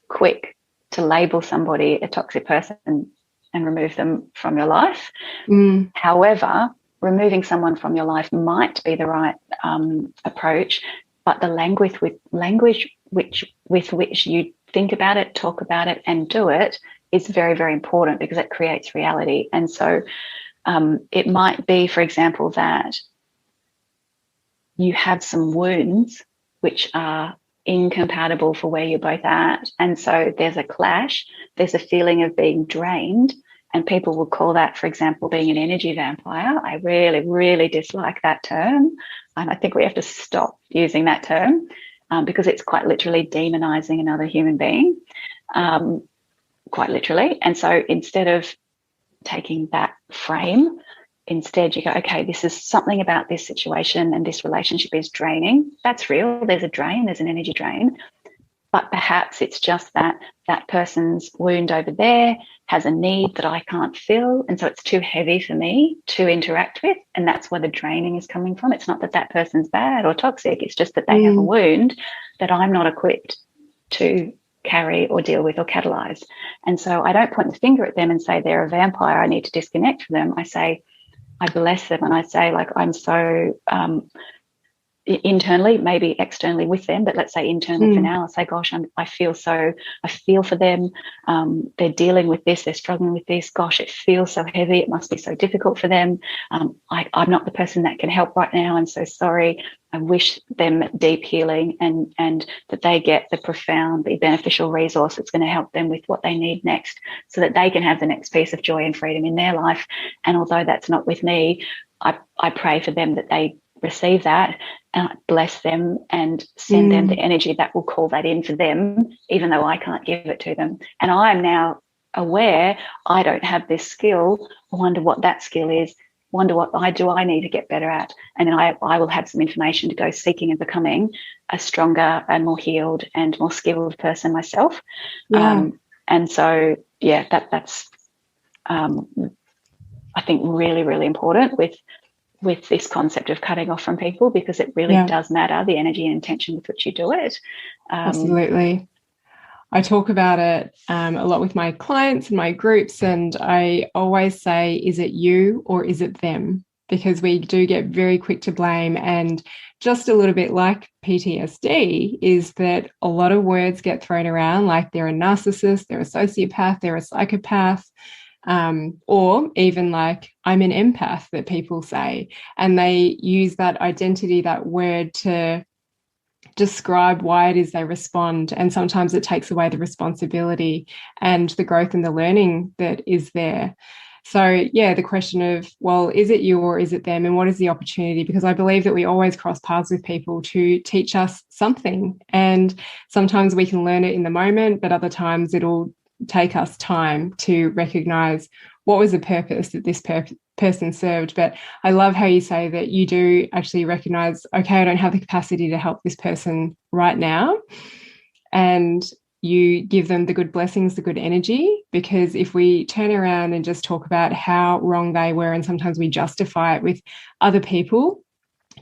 quick to label somebody a toxic person and remove them from your life. However, removing someone from your life might be the right approach, but the language with which you think about it, talk about it, and do it is very, very important, because it creates reality. And so it might be, for example, that you have some wounds which are incompatible for where you're both at. And so there's a clash, there's a feeling of being drained, and people will call that, for example, being an energy vampire. I really, really dislike that term. And I think we have to stop using that term because it's quite literally demonizing another human being, quite literally. And so instead of taking that frame, instead you go, okay, this is something about this situation and this relationship is draining. That's real. There's a drain, there's an energy drain. But perhaps it's just that that person's wound over there has a need that I can't fill. And so it's too heavy for me to interact with. And that's where the draining is coming from. It's not that that person's bad or toxic. It's just that they have a wound that I'm not equipped to carry or deal with or catalyze. And so I don't point the finger at them and say they're a vampire, I need to disconnect from them. I say, I bless them, and I say, like, I'm so internally, maybe externally with them, but let's say internally for now, I say, gosh, I feel for them. They're dealing with this, they're struggling with this. Gosh, it feels so heavy. It must be so difficult for them. I'm not the person that can help right now. I'm so sorry. I wish them deep healing and that they get the profoundly beneficial resource that's going to help them with what they need next, so that they can have the next piece of joy and freedom in their life. And although that's not with me, I pray for them that they receive that, and I bless them and send them the energy that will call that in for them, even though I can't give it to them. And I'm now aware I don't have this skill. I wonder what that skill is, wonder what I need to get better at. And then I will have some information to go seeking and becoming a stronger and more healed and more skilled person myself. And so, yeah, that's I think really, really important with this concept of cutting off from people, because it really does matter, the energy and intention with which you do it. Absolutely. I talk about it a lot with my clients and my groups, and I always say, is it you or is it them? Because we do get very quick to blame, and just a little bit like PTSD is that a lot of words get thrown around, like they're a narcissist, they're a sociopath, they're a psychopath, or even like I'm an empath that people say, and they use that identity, that word, to describe why it is they respond. And sometimes it takes away the responsibility and the growth and the learning that is there. So, yeah, the question of, well, is it you or is it them? And what is the opportunity? Because I believe that we always cross paths with people to teach us something. And sometimes we can learn it in the moment, but other times it'll take us time to recognize what was the purpose that this person served. But I love how you say that you do actually recognize, okay, I don't have the capacity to help this person right now. And you give them the good blessings, the good energy, because if we turn around and just talk about how wrong they were, and sometimes we justify it with other people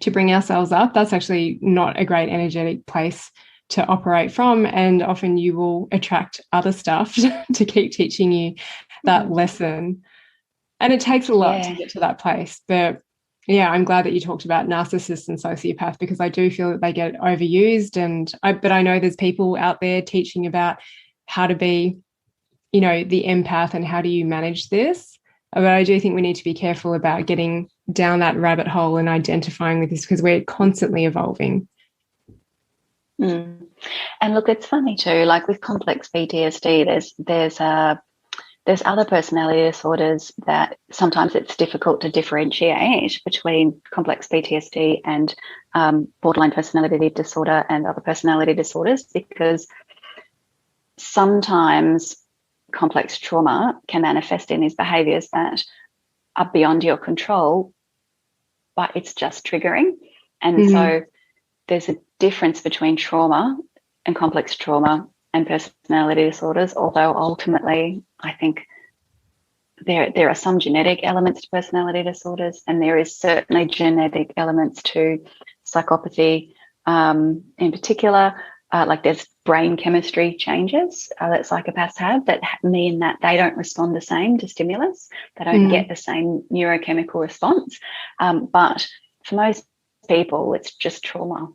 to bring ourselves up, that's actually not a great energetic place to operate from. And often you will attract other stuff to keep teaching you that lesson. And it takes a lot to get to that place. But yeah, I'm glad that you talked about narcissists and sociopaths, because I do feel that they get overused. But I know there's people out there teaching about how to be, the empath and how do you manage this. But I do think we need to be careful about getting down that rabbit hole and identifying with this, because we're constantly evolving. And look, it's funny too, like with complex PTSD, there's other personality disorders that sometimes it's difficult to differentiate between complex PTSD and borderline personality disorder and other personality disorders, because sometimes complex trauma can manifest in these behaviours that are beyond your control, but it's just triggering. And so there's a difference between trauma and complex trauma and personality disorders, although ultimately I think there are some genetic elements to personality disorders, and there is certainly genetic elements to psychopathy in particular. Like there's brain chemistry changes that psychopaths have that mean that they don't respond the same to stimulus. They don't get the same neurochemical response. But for most people, it's just trauma.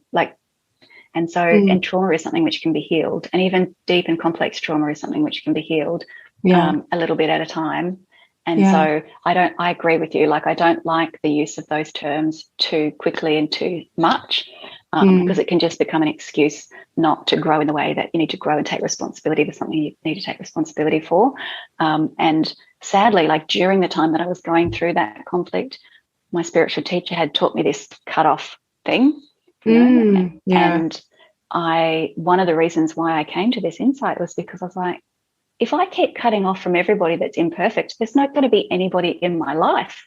And trauma is something which can be healed, and even deep and complex trauma is something which can be healed a little bit at a time. And so I agree with you. Like, I don't like the use of those terms too quickly and too much, because it can just become an excuse not to grow in the way that you need to grow and take responsibility for something you need to take responsibility for. And sadly, like during the time that I was going through that conflict, my spiritual teacher had taught me this cut-off thing. And one of the reasons why I came to this insight was because I was like, if I keep cutting off from everybody that's imperfect, there's not going to be anybody in my life.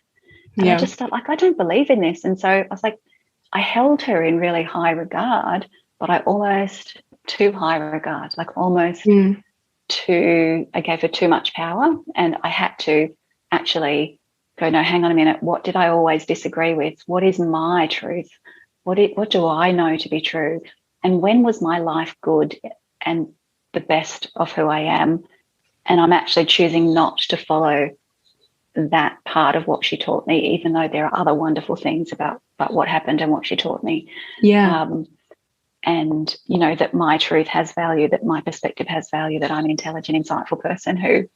And I just felt like, I don't believe in this. And so I was like, I held her in really high regard, but I almost too high regard, like almost I gave her too much power. And I had to actually go, no, hang on a minute. What did I always disagree with? What is my truth? What do I know to be true? And when was my life good and the best of who I am? And I'm actually choosing not to follow that part of what she taught me, even though there are other wonderful things about what happened and what she taught me. And, that my truth has value, that my perspective has value, that I'm an intelligent, insightful person who,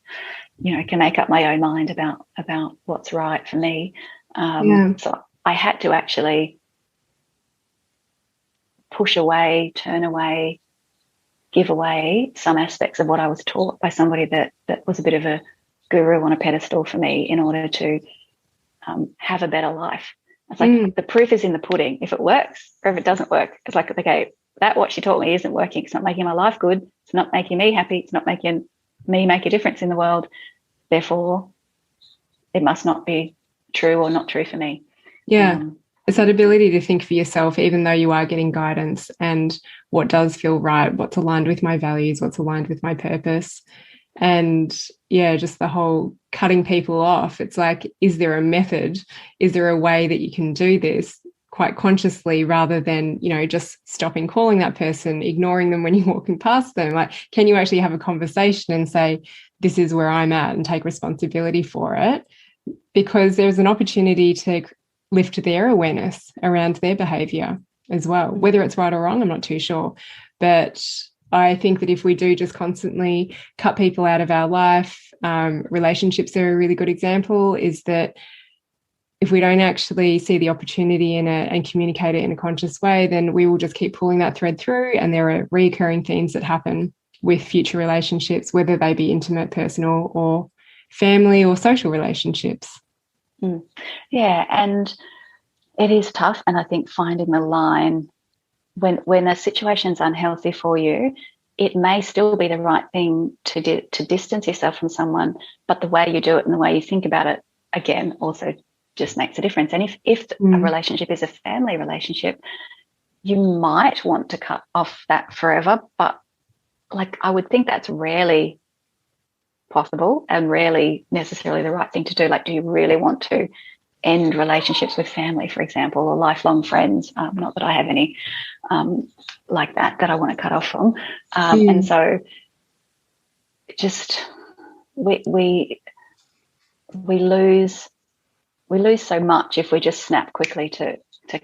can make up my own mind about what's right for me. So I had to actually push away, turn away, give away some aspects of what I was taught by somebody that was a bit of a guru on a pedestal for me in order to have a better life. It's like the proof is in the pudding. If it works or if it doesn't work, it's like, okay, what she taught me isn't working. It's not making my life good. It's not making me happy. It's not making me make a difference in the world. Therefore, it must not be true or not true for me. It's that ability to think for yourself, even though you are getting guidance, and what does feel right, what's aligned with my values, what's aligned with my purpose. And just the whole cutting people off. It's like, is there a method? Is there a way that you can do this quite consciously, rather than, just stopping calling that person, ignoring them when you're walking past them? Like, can you actually have a conversation and say, this is where I'm at, and take responsibility for it? Because there's an opportunity to lift their awareness around their behaviour as well. Whether it's right or wrong, I'm not too sure. But I think that if we do just constantly cut people out of our life, relationships are a really good example, is that if we don't actually see the opportunity in it and communicate it in a conscious way, then we will just keep pulling that thread through, and there are recurring themes that happen with future relationships, whether they be intimate, personal, or family or social relationships. Yeah, and it is tough. And I think finding the line when a situation's unhealthy for you, it may still be the right thing to distance yourself from someone, but the way you do it and the way you think about it, again, also just makes a difference. And if a relationship is a family relationship, you might want to cut off that forever, but like I would think that's rarely possible and rarely necessarily the right thing to do. Like, do you really want to end relationships with family, for example, or lifelong friends? Not that I have any like that I want to cut off from. And so just we lose so much if we just snap quickly to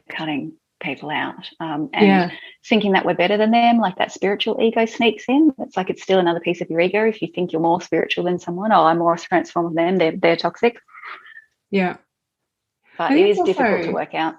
cutting people out and thinking that we're better than them, like that spiritual ego sneaks in. It's like it's still another piece of your ego. If you think you're more spiritual than someone, I'm more transformed than them, they're toxic. Yeah. But it is difficult to work out.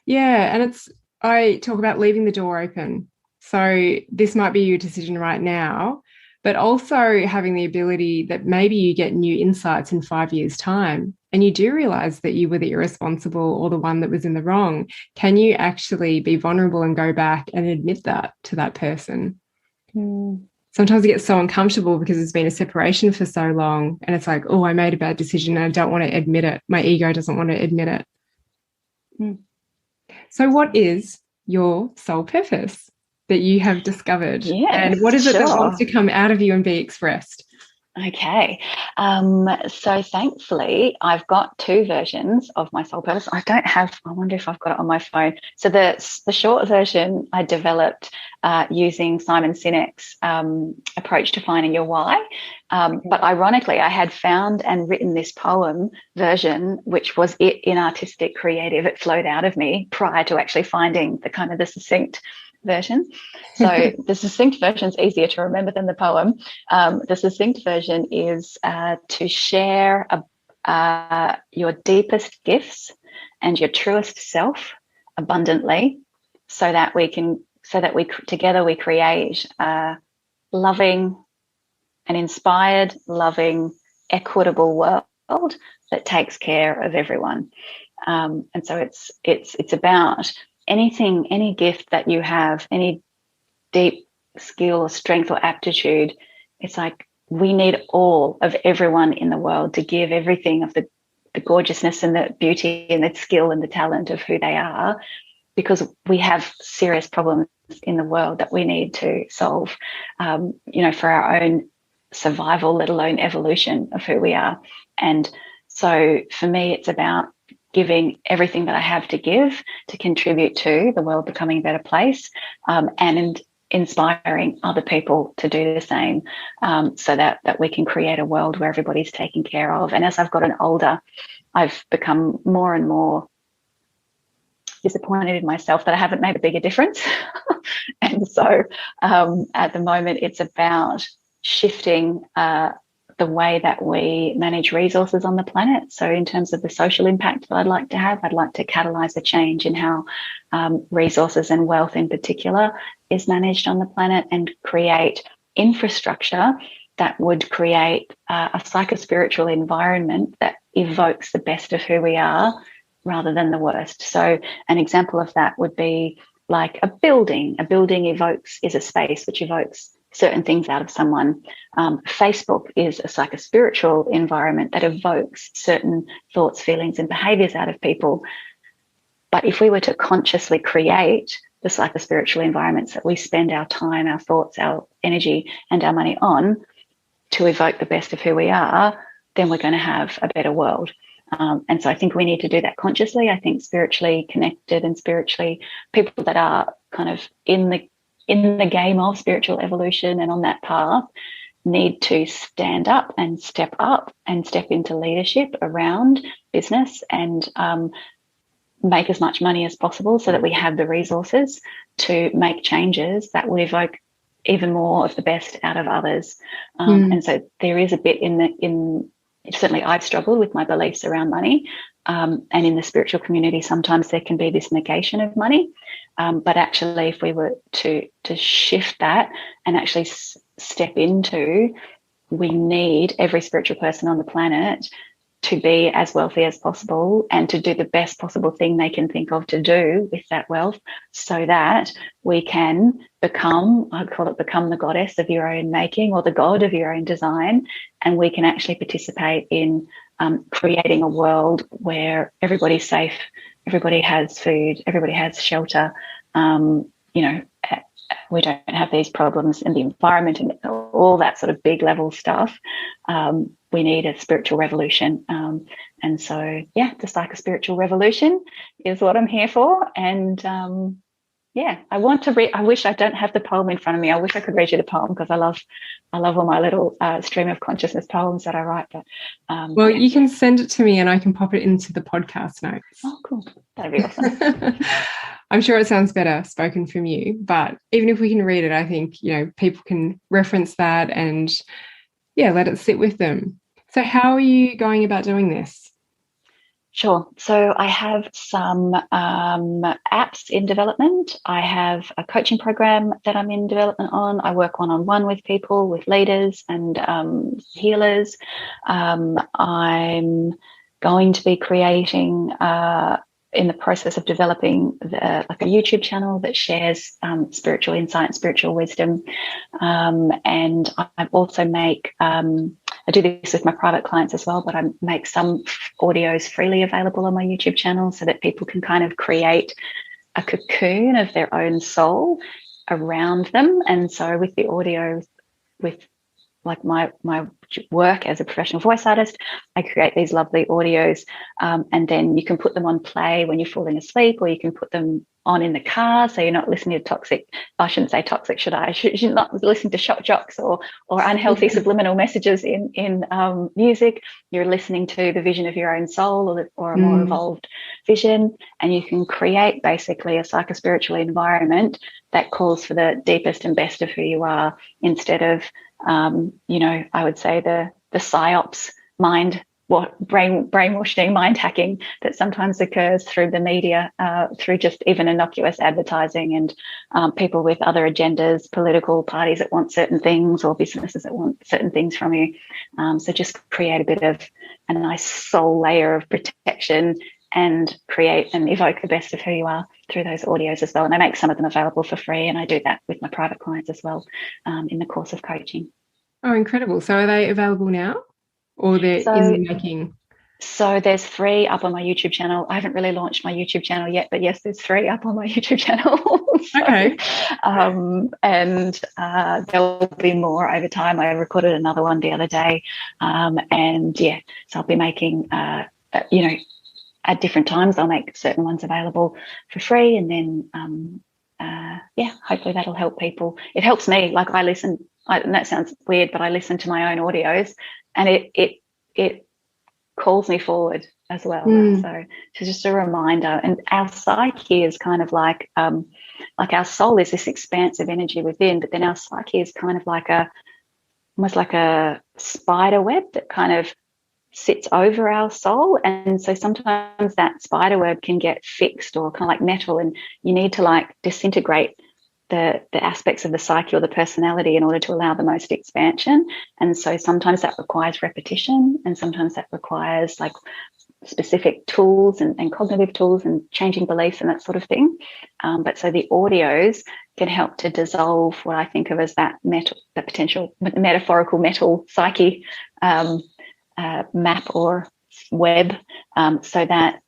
Yeah, and I talk about leaving the door open. So this might be your decision right now, but also having the ability that maybe you get new insights in 5 years' time and you do realize that you were the irresponsible or the one that was in the wrong. Can you actually be vulnerable and go back and admit that to that person? Sometimes it gets so uncomfortable because it's been a separation for so long and it's like, oh, I made a bad decision and I don't want to admit it. My ego doesn't want to admit it. So what is your soul purpose that you have discovered? And what is it that wants to come out of you and be expressed? Okay. So thankfully, I've got 2 versions of my soul purpose. I wonder if I've got it on my phone. So the short version I developed using Simon Sinek's approach to finding your why. But ironically, I had found and written this poem version, which was it in artistic creative. It flowed out of me prior to actually finding the succinct version. So the succinct version is easier to remember than the poem. The succinct version is to share your deepest gifts and your truest self abundantly, so that we together we create a loving, an inspired, loving, equitable world that takes care of everyone. And so it's about any gift that you have, any deep skill or strength or aptitude. It's like we need all of everyone in the world to give everything of the gorgeousness and the beauty and the skill and the talent of who they are, because we have serious problems in the world that we need to solve, for our own survival, let alone evolution of who we are. And so for me, it's about giving everything that I have to give to contribute to the world becoming a better place, and inspiring other people to do the same, so that we can create a world where everybody's taken care of. And as I've gotten older, I've become more and more disappointed in myself that I haven't made a bigger difference. And so at the moment, it's about shifting the way that we manage resources on the planet. So in terms of the social impact that I'd like to have, I'd like to catalyse a change in how resources and wealth in particular is managed on the planet, and create infrastructure that would create a psychospiritual environment that evokes the best of who we are rather than the worst. So an example of that would be like a building. A building is a space which evokes certain things out of someone. Facebook is a psychospiritual environment that evokes certain thoughts, feelings, and behaviors out of people. But if we were to consciously create the psychospiritual environments that we spend our time, our thoughts, our energy, and our money on to evoke the best of who we are, then we're going to have a better world. And so I think we need to do that consciously. I think spiritually connected and spiritually people that are kind of in the game of spiritual evolution and on that path need to stand up and step into leadership around business and make as much money as possible, so that we have the resources to make changes that will evoke even more of the best out of others. And so there is a bit certainly I've struggled with my beliefs around money, and in the spiritual community sometimes there can be this negation of money, but actually if we were to shift that and actually step into we need every spiritual person on the planet to be as wealthy as possible and to do the best possible thing they can think of to do with that wealth, so that we can become, I call it, become the goddess of your own making, or the god of your own design. And we can actually participate in creating a world where everybody's safe, everybody has food, everybody has shelter. We don't have these problems in the environment and all that sort of big level stuff. We need a spiritual revolution. And so, just like a spiritual revolution is what I'm here for. And I want to read. I wish I don't have the poem in front of me. I wish I could read you the poem, because I love all my little stream of consciousness poems that I write. But you can send it to me and I can pop it into the podcast notes. Oh, cool. That'd be awesome. I'm sure it sounds better spoken from you, but even if we can read it, I think, people can reference that and let it sit with them. So how are you going about doing this? Sure. So I have some apps in development. I have a coaching program that I'm in development on. I work one-on-one with people, with leaders and healers. I'm going to be creating, in the process of developing a YouTube channel that shares spiritual insight, spiritual wisdom. And I also make, I do this with my private clients as well, but I make some audios freely available on my YouTube channel so that people can kind of create a cocoon of their own soul around them. And so with the audio, with like my work as a professional voice artist, I create these lovely audios, and then you can put them on play when you're falling asleep, or you can put them on in the car, so you're not listening to toxic, I shouldn't say toxic, should I? You're not listening to shock jocks or unhealthy subliminal messages in music. You're listening to the vision of your own soul, or a more evolved vision, and you can create basically a psychospiritual environment that calls for the deepest and best of who you are, instead of I would say the psyops brainwashing, mind hacking that sometimes occurs through the media, through just even innocuous advertising, and people with other agendas, political parties that want certain things, or businesses that want certain things from you. So just create a bit of a nice soul layer of protection and create and evoke the best of who you are through those audios as well. And I make some of them available for free, and I do that with my private clients as well, in the course of coaching. Oh, incredible. So are they available now, or they're in the making? So there's 3 up on my YouTube channel. I haven't really launched my YouTube channel yet, but yes, there's 3 up on my YouTube channel. Okay. And there'll be more over time. I recorded another one the other day. So I'll be making, at different times, I'll make certain ones available for free, and then hopefully that'll help people. It helps me. Like, I listen, and that sounds weird, but I listen to my own audios, and it calls me forward as well. So it's just a reminder. And our psyche is kind of like our soul is this expansive energy within, but then our psyche is kind of almost like a spider web that kind of sits over our soul. And so sometimes that spider web can get fixed, or kind of like metal, and you need to disintegrate the aspects of the psyche or the personality in order to allow the most expansion. And so sometimes that requires repetition, and sometimes that requires specific tools and cognitive tools and changing beliefs and that sort of thing. But so the audios can help to dissolve what I think of as that metal, that potential metaphorical metal psyche map or web, so that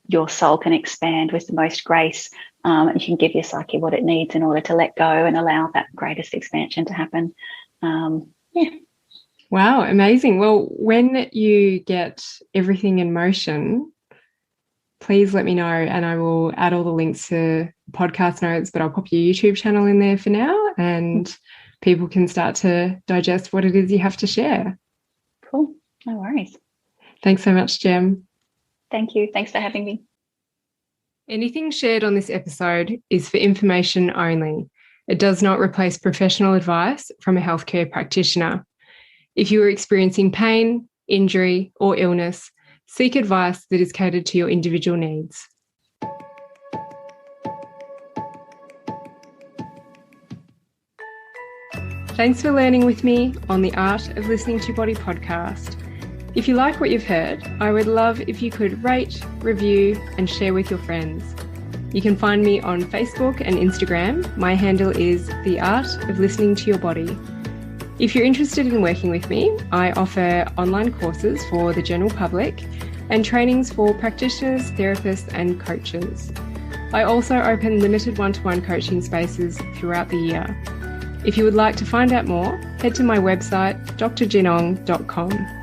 your soul can expand with the most grace, and you can give your psyche what it needs in order to let go and allow that greatest expansion to happen. Wow, amazing. Well, when you get everything in motion, please let me know, and I will add all the links to podcast notes, but I'll pop your YouTube channel in there for now, and people can start to digest what it is you have to share. Cool. No worries. Thanks so much, Gem. Thank you. Thanks for having me. Anything shared on this episode is for information only. It does not replace professional advice from a healthcare practitioner. If you are experiencing pain, injury, or illness, seek advice that is catered to your individual needs. Thanks for learning with me on the Art of Listening to Your Body podcast. If you like what you've heard, I would love if you could rate, review, and share with your friends. You can find me on Facebook and Instagram. My handle is The Art of Listening to Your Body. If you're interested in working with me, I offer online courses for the general public and trainings for practitioners, therapists, and coaches. I also open limited one-to-one coaching spaces throughout the year. If you would like to find out more, head to my website, drjinong.com.